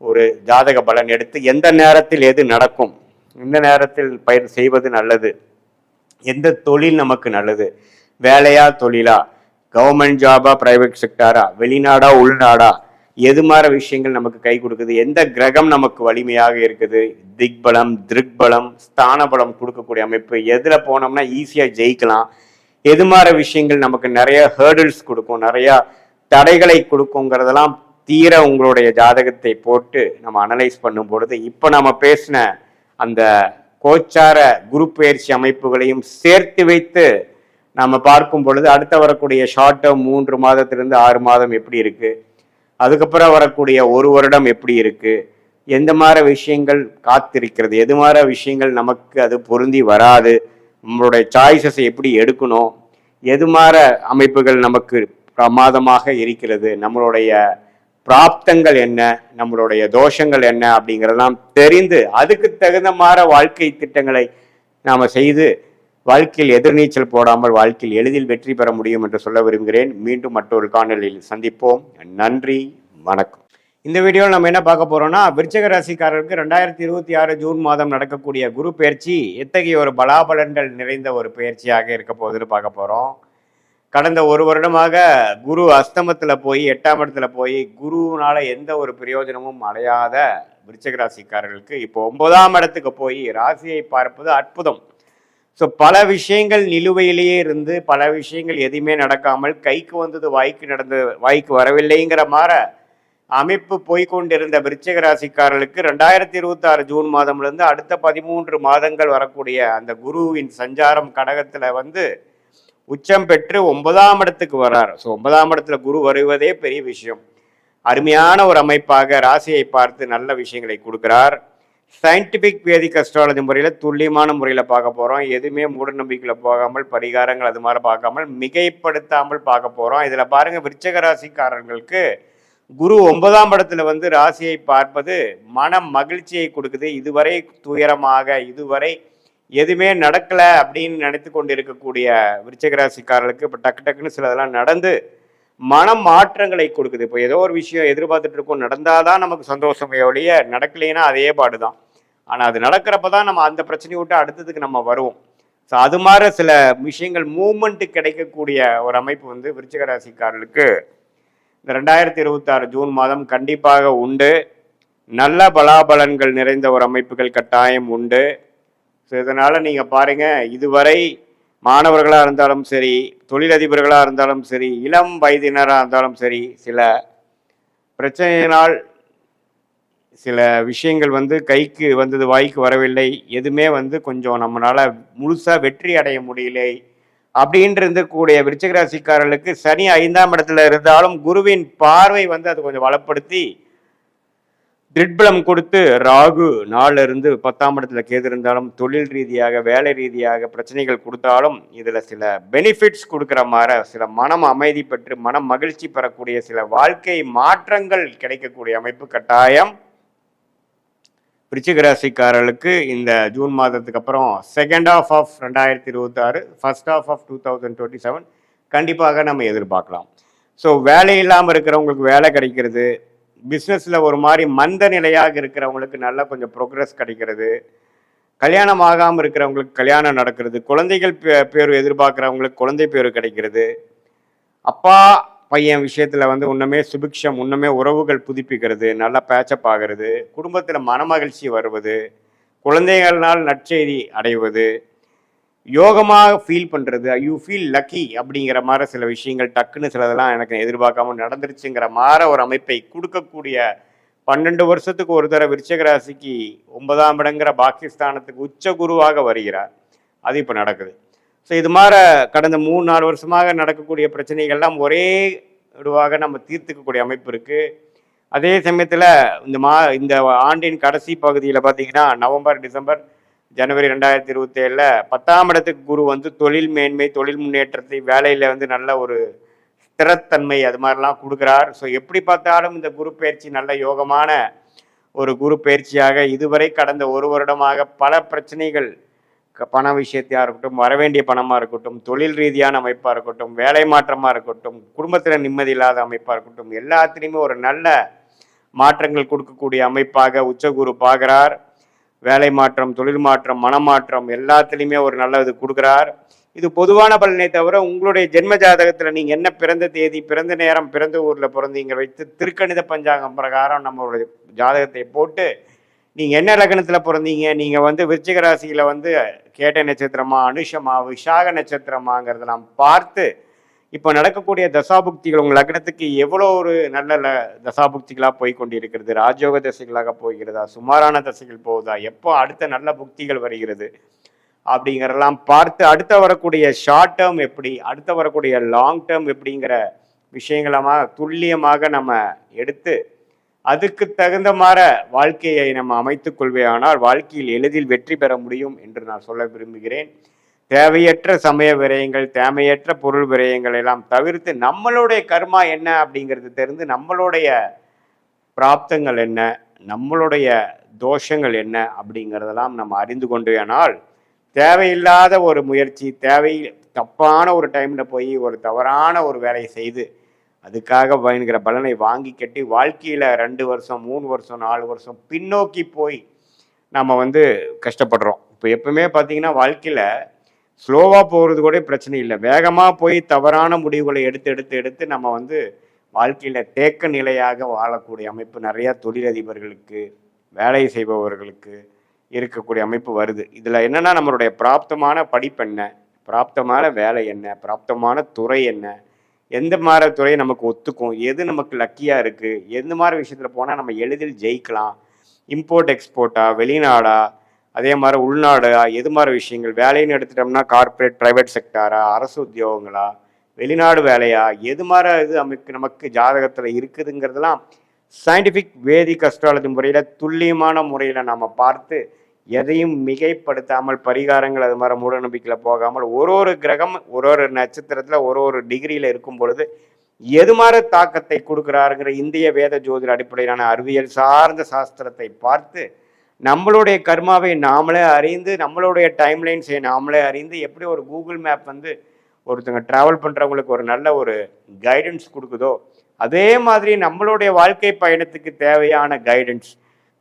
ஒரு ஜாதக பலன் எடுத்து எந்த நேரத்தில் எது நடக்கும், எந்த நேரத்தில் பயிர் செய்வது நல்லது, எந்த தொழில் நமக்கு நல்லது, வேலையா தொழிலா, கவர்மெண்ட் ஜாபா பிரைவேட் செக்டாரா, வெளிநாடா உள்நாடா, எது மாதிரி விஷயங்கள் நமக்கு கை கொடுக்குது, எந்த கிரகம் நமக்கு வலிமையாக இருக்குது, திக்பலம், திருக்பலம், ஸ்தான பலம் கொடுக்கக்கூடிய அமைப்பு, எதுல போனோம்னா ஈஸியா ஜெயிக்கலாம், எது மாதிரி விஷயங்கள் நமக்கு நிறைய ஹேர்டில்ஸ் கொடுக்கும், நிறைய தடைகளை கொடுக்குங்கிறதெல்லாம் தீர உங்களுடைய ஜாதகத்தை போட்டு நம்ம அனலைஸ் பண்ணும் பொழுது இப்போ நம்ம பேசின அந்த கோச்சார குரு பயிற்சி அமைப்புகளையும் சேர்த்து வைத்து நம்ம பார்க்கும் பொழுது அடுத்த வரக்கூடிய ஷார்ட் டேர்ம் 3 மாதத்திலிருந்து 6 மாதம் எப்படி இருக்கு, அதுக்கப்புறம் வரக்கூடிய 1 வருடம் எப்படி இருக்கு, எந்த மாதிரி விஷயங்கள் காத்திருக்கிறது, எது மாதிரி விஷயங்கள் நமக்கு அது பொருந்தி வராது, நம்மளுடைய சாய்ஸஸை எப்படி எடுக்கணும், எது மாதிரி அமைப்புகள் நமக்கு பிரமாதமாக இருக்கிறது, நம்மளுடைய பிராப்தங்கள் என்ன, நம்மளுடைய தோஷங்கள் என்ன அப்படிங்கிறதெல்லாம் தெரிந்து அதுக்கு தகுந்த மாதிரி வாழ்க்கை திட்டங்களை நாம செய்து வாழ்க்கையில் எதிர்நீச்சல் போடாமல் வாழ்க்கையில் எளிதில் வெற்றி பெற முடியும் என்று சொல்ல விரும்புகிறேன். மீண்டும் மற்றொரு காணொலியில் சந்திப்போம். நன்றி, வணக்கம். இந்த வீடியோவில் நம்ம என்ன பார்க்க போறோம்னா, விருச்சிக ராசிக்காரருக்கு 2026 ஜூன் மாதம் நடக்கக்கூடிய குரு பயிற்சி எத்தகைய ஒரு பலாபலன்கள் நிறைந்த ஒரு பயிற்சியாக இருக்க போகுதுன்னு பார்க்க போறோம். கடந்த 1 வருடமாக குரு அஸ்தமத்தில் போய் 8ஆம் இடத்துல போய் குருனால எந்த ஒரு பிரயோஜனமும் அடையாத விருச்சிக ராசிக்காரர்களுக்கு இப்போ 9ஆம் இடத்துக்கு போய் ராசியை பார்ப்பது அற்புதம். ஸோ பல விஷயங்கள் நிலுவையிலேயே இருந்து பல விஷயங்கள் எதுவுமே நடக்காமல் கைக்கு வந்தது வாய்க்கு வரவில்லைங்கிற மாதிரி அமைப்பு போய்கொண்டிருந்த விருச்சிக ராசிக்காரர்களுக்கு 2026 ஜூன் மாதம்லேருந்து அடுத்த 13 மாதங்கள் வரக்கூடிய அந்த குருவின் சஞ்சாரம் கடகத்தில் வந்து உச்சம் பெற்று 9ஆம் இடத்துக்கு வர்றார். ஸோ 9ஆம் இடத்துல குரு வருவதே பெரிய விஷயம். அருமையான ஒரு அமைப்பாக ராசியை பார்த்து நல்ல விஷயங்களை கொடுக்கிறார். சயின்டிபிக் வேதிக் அஸ்ட்ராலஜி முறையில் துல்லியமான முறையில் பார்க்க போகிறோம். எதுவுமே மூட நம்பிக்கையில் போகாமல் பரிகாரங்கள் அது மாதிரி பார்க்காமல் மிகைப்படுத்தாமல் பார்க்க போகிறோம். இதில் பாருங்கள், விருச்சிக ராசிக்காரர்களுக்கு குரு 9ஆம் இடத்துல வந்து ராசியை பார்ப்பது மன மகிழ்ச்சியை கொடுக்குது. இதுவரை துயரமாக இதுவரை எதுவுமே நடக்கலை அப்படின்னு நினைத்து கொண்டு இருக்கக்கூடிய விருச்சிக ராசிக்காரர்களுக்கு இப்போ டக்கு டக்குன்னு சிலதெல்லாம் நடந்து மன மாற்றங்களை கொடுக்குது. இப்போ ஏதோ ஒரு விஷயம் எதிர்பார்த்துட்டு இருக்கோம், நடந்தாதான் நமக்கு சந்தோஷமே ஒழிய நடக்கலைன்னா அதே பாடுதான். ஆனால் அது நடக்கிறப்ப தான் நம்ம அந்த பிரச்சனையை விட்டு அடுத்ததுக்கு நம்ம வருவோம். ஸோ அது மாதிரி சில விஷயங்கள் மூமெண்ட்டு கிடைக்கக்கூடிய ஒரு அமைப்பு வந்து விருச்சிக ராசிக்காரர்களுக்கு இந்த 2026 ஜூன் மாதம் கண்டிப்பாக உண்டு. நல்ல பலாபலன்கள் நிறைந்த ஒரு அமைப்புகள் கட்டாயம் உண்டு. ஸோ இதனால் நீங்கள் பாருங்கள், இதுவரை மாணவர்களாக இருந்தாலும் சரி, தொழிலதிபர்களாக இருந்தாலும் சரி, இளம் வயதினராக இருந்தாலும் சரி, சில பிரச்சனையினால் சில விஷயங்கள் வந்து கைக்கு வந்தது வாய்க்கு வரவில்லை, எதுவுமே வந்து கொஞ்சம் நம்மளால் முழுசாக வெற்றி அடைய முடியலை அப்படின்ட்டு இருக்கக்கூடிய விருச்சிக ராசிக்காரர்களுக்கு சனி 5ஆம் இடத்துல இருந்தாலும் குருவின் பார்வை வந்து அது கொஞ்சம் வளப்படுத்தி திட்பலம் கொடுத்து ராகு 4 இருந்து 10ஆம் இடத்துல கேது இருந்தாலும் தொழில் ரீதியாக வேலை ரீதியாக பிரச்சனைகள் கொடுத்தாலும் இதில் சில பெனிஃபிட்ஸ் கொடுக்குற மாதிரி சில மனம் அமைதி பெற்று மனம் மகிழ்ச்சி பெறக்கூடிய சில வாழ்க்கை மாற்றங்கள் கிடைக்கக்கூடிய அமைப்பு கட்டாயம் விருச்சிக ராசிக்காரர்களுக்கு இந்த ஜூன் மாதத்துக்கு அப்புறம் second half of 2026 first half of 2027 கண்டிப்பாக நம்ம எதிர்பார்க்கலாம். ஸோ வேலை இல்லாமல் இருக்கிறவங்களுக்கு வேலை கிடைக்கிறது, பிஸ்னஸில் ஒரு மாதிரி மந்த நிலையாக இருக்கிறவங்களுக்கு நல்லா கொஞ்சம் ப்ரோக்ரஸ் கிடைக்கிறது, கல்யாணம் ஆகாமல் இருக்கிறவங்களுக்கு கல்யாணம் நடக்கிறது, குழந்தைகள் பேர் எதிர்பார்க்குறவங்களுக்கு குழந்தை பேர் கிடைக்கிறது, அப்பா பையன் விஷயத்தில் வந்து இன்னுமே சுபிக்ஷம், இன்னுமே உறவுகள் புதுப்பிக்கிறது, நல்லா பேச்சப் ஆகிறது, குடும்பத்தில் மனமகிழ்ச்சி வருவது, குழந்தைகள்னால் நற்செய்தி அடைவது, யோகமாக ஃபீல் பண்ணுறது, யூ ஃபீல் லக்கி அப்படிங்கிற மாதிரி சில விஷயங்கள் டக்குன்னு சிலதெல்லாம் எனக்கு எதிர்பார்க்காம நடந்துருச்சுங்கிற மாதிரி ஒரு அமைப்பை கொடுக்கக்கூடிய 12 வருஷத்துக்கு ஒரு தடவை விருச்சிக ராசிக்கு 9ஆம் இடங்கிற பாகிஸ்தானத்துக்கு உச்ச குருவாக வருகிறார். அது இப்போ நடக்குது. ஸோ இது மாதிரி கடந்த 3-4 வருஷமாக நடக்கக்கூடிய பிரச்சனைகள்லாம் ஒரே இதுவாக நம்ம தீர்த்துக்கக்கூடிய அமைப்பு இருக்குது. அதே சமயத்தில் இந்த ஆண்டின் கடைசி பகுதியில் பார்த்தீங்கன்னா நவம்பர், டிசம்பர், ஜனவரி 2027 10ஆம் இடத்துக்கு குரு வந்து தொழில் மேன்மை, தொழில் முன்னேற்றத்தை, வேலையில் வந்து நல்ல ஒரு ஸ்திரத்தன்மை அது மாதிரிலாம் கொடுக்குறார். ஸோ எப்படி பார்த்தாலும் இந்த குரு பயிற்சி நல்ல யோகமான ஒரு குரு பயிற்சியாக இதுவரை கடந்த ஒரு வருடமாக பல பிரச்சனைகள் பண விஷயத்தையாக இருக்கட்டும், வரவேண்டிய பணமாக இருக்கட்டும், தொழில் ரீதியான அமைப்பாக இருக்கட்டும், வேலை மாற்றமாக இருக்கட்டும், குடும்பத்தில் நிம்மதி இல்லாத அமைப்பாக இருக்கட்டும், எல்லாத்துலேயுமே ஒரு நல்ல மாற்றங்கள் கொடுக்கக்கூடிய அமைப்பாக உச்சகுரு பார்க்குறார். வேலை மாற்றம், தொழில் மாற்றம், மனமாற்றம் எல்லாத்துலேயுமே ஒரு நல்ல இது கொடுக்குறார். இது பொதுவான பலனை தவிர உங்களுடைய ஜென்ம ஜாதகத்தில் நீங்கள் என்ன பிறந்த தேதி, பிறந்த நேரம், பிறந்த ஊரில் பிறந்தீங்க வைத்து திருக்கணித பஞ்சாங்கம் பிரகாரம் நம்மளுடைய ஜாதகத்தை போட்டு நீங்கள் என்ன லக்னத்தில் பிறந்தீங்க, நீங்கள் வந்து விருச்சிக ராசியில் வந்து கேட்ட நட்சத்திரமா, அனுஷமா, விஷாக நட்சத்திரமாங்கிறத நாம் பார்த்து இப்போ நடக்கக்கூடிய தசாபுக்திகள் உங்கள் லக்னத்துக்கு எவ்வளோ ஒரு நல்ல தசாபுக்திகளாக போய் கொண்டிருக்கிறது, ராஜயோக தசைகளாக போகிறதா, சுமாரான தசைகள் போகுதா, எப்போ அடுத்த நல்ல புக்திகள் வருகிறது அப்படிங்கிறதெல்லாம் பார்த்து அடுத்த வரக்கூடிய ஷார்ட் டேர்ம் எப்படி, அடுத்த வரக்கூடிய லாங் டேர்ம் எப்படிங்கிற விஷயங்களமாக துல்லியமாக நம்ம எடுத்து அதுக்கு தகுந்த மாதிரி வாழ்க்கையை நம்ம அமைத்துக் கொள்வேயானால் வாழ்க்கையில் எளிதில் வெற்றி பெற முடியும் என்று நான் சொல்ல விரும்புகிறேன். தேவையற்ற சமய விரயங்கள், தேவையற்ற பொருள் விரயங்கள் எல்லாம் தவிர்த்து நம்மளுடைய கர்மா என்ன அப்படிங்கிறது தெரிந்து நம்மளுடைய பிராப்தங்கள் என்ன, நம்மளுடைய தோஷங்கள் என்ன அப்படிங்கிறதெல்லாம் நம்ம அறிந்து கொண்டேயானால் தேவையில்லாத ஒரு முயற்சி, தப்பான ஒரு டைமில் போய் ஒரு தவறான ஒரு வேலையை செய்து அதுக்காக பயணிக்கிற பலனை வாங்கி கட்டி வாழ்க்கையில் 2 வருஷம், 3 வருஷம், 4 வருஷம் பின்னோக்கி போய் நம்ம வந்து கஷ்டப்படுறோம். இப்போ எப்பவுமே பார்த்தீங்கன்னா வாழ்க்கையில் ஸ்லோவாக போகிறது கூட பிரச்சனை இல்லை, வேகமாக போய் தவறான முடிவுகளை எடுத்து நம்ம வந்து வாழ்க்கையில் தேக்க நிலையாக வாழக்கூடிய அமைப்பு நிறையா தொழிலதிபர்களுக்கு, வேலை செய்பவர்களுக்கு, இருக்கக்கூடிய அமைப்பு வருது. இதில் என்னன்னா நம்மளுடைய பிராப்தமான படிப்பு என்ன, பிராப்தமான வேலை என்ன, பிராப்தமான துறை என்ன, எந்த மாதிரி துறை நமக்கு ஒத்துக்கும், எது நமக்கு லக்கியாக இருக்குது, எந்த மாதிரி விஷயத்தில் போனால் நம்ம எளிதில் ஜெயிக்கலாம், இம்போர்ட் எக்ஸ்போர்ட்டா, வெளிநாடா, அதே மாதிரி உள்நாடா, எது மாதிரி விஷயங்கள் வேலைன்னு எடுத்துட்டோம்னா கார்ப்பரேட் ப்ரைவேட் செக்டாரா, அரசு உத்தியோகங்களா, வெளிநாடு வேலையா, எது மாதிரி இது நமக்கு ஜாதகத்தில் இருக்குதுங்கிறதெல்லாம் சயின்டிஃபிக் வேதிக் அஸ்ட்ராலஜி முறையில் துல்லியமான முறையில் நம்ம பார்த்து எதையும் மிகைப்படுத்தாமல் பரிகாரங்கள் அது மாதிரி மூட நம்பிக்கையில் போகாமல் ஒரு கிரகம் ஒரு நட்சத்திரத்தில் ஒரு டிகிரியில் இருக்கும் பொழுது எது மாதிரி தாக்கத்தை கொடுக்குறாருங்கிற இந்திய வேத ஜோதிட அடிப்படையிலான அறிவியல் சார்ந்த சாஸ்திரத்தை பார்த்து நம்மளுடைய கர்மாவை நாமளே அறிந்து நம்மளுடைய டைம்லைன்ஸை நாமளே அறிந்து எப்படி ஒரு கூகுள் மேப் வந்து ஒருத்தங்க ட்ராவல் பண்ணுறவங்களுக்கு ஒரு நல்ல ஒரு கைடன்ஸ் கொடுக்குதோ அதே மாதிரி நம்மளுடைய வாழ்க்கை பயணத்துக்கு தேவையான கைடன்ஸ்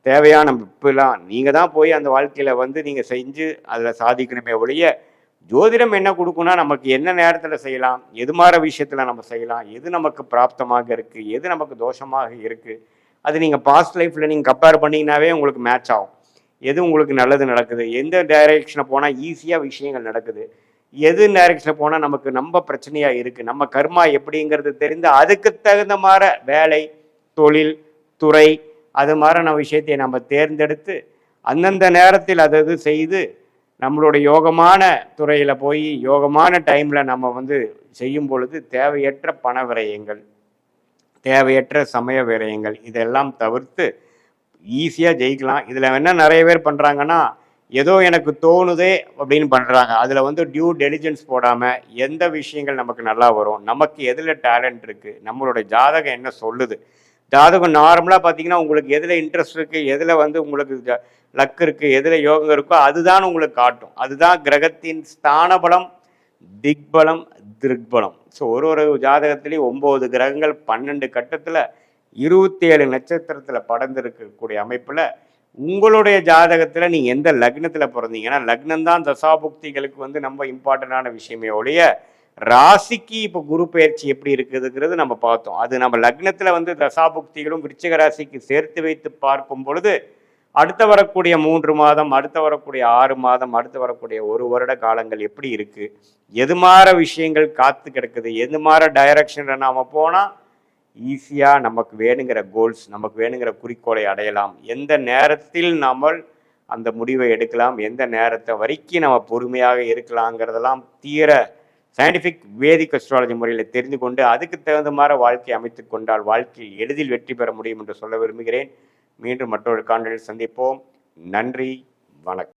தேவையான இப்பெல்லாம் நீங்கள் தான் போய் அந்த வாழ்க்கையில் வந்து நீங்கள் செஞ்சு அதில் சாதிக்கணுமே ஒழிய ஜோதிடம் என்ன கொடுக்குன்னா நமக்கு என்ன நேரத்தில் செய்யலாம், எது மாதிரி விஷயத்தில் நம்ம செய்யலாம், எது நமக்கு பிராப்தமாக இருக்குது, எது நமக்கு தோஷமாக இருக்குது, அது நீங்கள் பாஸ்ட் லைஃப்பில் நீங்கள் கம்பேர் பண்ணிங்கனாவே உங்களுக்கு மேட்ச் ஆகும். எது உங்களுக்கு நல்லது நடக்குது, எந்த டைரெக்ஷனை போனால் ஈஸியாக விஷயங்கள் நடக்குது, எது டைரெக்ஷனில் போனால் நமக்கு நம்ம பிரச்சனையாக இருக்குது, நம்ம கர்மா எப்படிங்கிறது தெரிந்து அதுக்கு தகுந்த மாதிரி வேலை, தொழில், துறை அது மாதிரியான விஷயத்தை நம்ம தேர்ந்தெடுத்து அந்தந்த நேரத்தில் அது செய்து நம்மளுடைய யோகமான துறையில் போய் யோகமான டைமில் நம்ம வந்து செய்யும் பொழுது தேவையற்ற பண விரயங்கள், தேவையற்ற சமய விரயங்கள் இதெல்லாம் தவிர்த்து ஈஸியாக ஜெயிக்கலாம். இதில் என்ன நிறைய பேர் பண்ணுறாங்கன்னா ஏதோ எனக்கு தோணுதே அப்படின்னு பண்ணுறாங்க. அதில் வந்து டியூ டெலிஜென்ஸ் போடாமல் எந்த விஷயங்கள் நமக்கு நல்லா வரும், நமக்கு எதில் டேலண்ட் இருக்குது, நம்மளுடைய ஜாதகம் என்ன சொல்லுது, ஜாதகம் நார்மலாக பார்த்தீங்கன்னா உங்களுக்கு எதில் இன்ட்ரெஸ்ட் இருக்குது, எதில் வந்து உங்களுக்கு லக் இருக்குது, எதில் யோகம் இருக்கோ அதுதான் உங்களுக்கு காட்டும். அதுதான் கிரகத்தின் ஸ்தான பலம், திக்பலம், திருக்பலம். ஸோ ஒரு ஜாதகத்திலேயும் 9 கிரகங்கள் 12 கட்டத்தில் 27 நட்சத்திரத்தில் படர்ந்திருக்கக்கூடிய அமைப்பில் உங்களுடைய ஜாதகத்தில் நீங்கள் எந்த லக்னத்தில் பிறந்தீங்கன்னா லக்னம் தான் தசாபுக்திகளுக்கு வந்து நம்ம இம்பார்ட்டண்டான விஷயமே ஒழிய ராசிக்கு இப்போ குரு பயிற்சி எப்படி இருக்குதுங்கிறது நம்ம பார்த்தோம். அது நம்ம லக்னத்தில் வந்து தசாபுக்திகளும் விருச்சிக ராசிக்கு சேர்த்து வைத்து பார்க்கும் பொழுது அடுத்து வரக்கூடிய 3 மாதம், அடுத்து வரக்கூடிய 6 மாதம், அடுத்து வரக்கூடிய 1 வருட காலங்கள் எப்படி இருக்குது, எது மாதிரி விஷயங்கள் காத்து கிடக்குது, எது மாதிரி டைரக்ஷனில் நாம் போனால் ஈஸியாக நமக்கு வேணுங்கிற கோல்ஸ், நமக்கு வேணுங்கிற குறிக்கோளை அடையலாம், எந்த நேரத்தில் நாம் அந்த முடிவை எடுக்கலாம், எந்த நேரத்தை வரைக்கும் நம்ம பொறுமையாக இருக்கலாங்கிறதெல்லாம் தீர சயின்டிஃபிக் வேதிக் அஸ்ட்ராலஜி முறையில் தெரிந்து கொண்டு அதுக்கு தகுந்த மாதிரி வாழ்க்கையை அமைத்து கொண்டால் வாழ்க்கையில் எளிதில் வெற்றி பெற முடியும் என்று சொல்ல விரும்புகிறேன். மீண்டும் மற்றொரு காணொளியில் சந்திப்போம். நன்றி, வணக்கம்.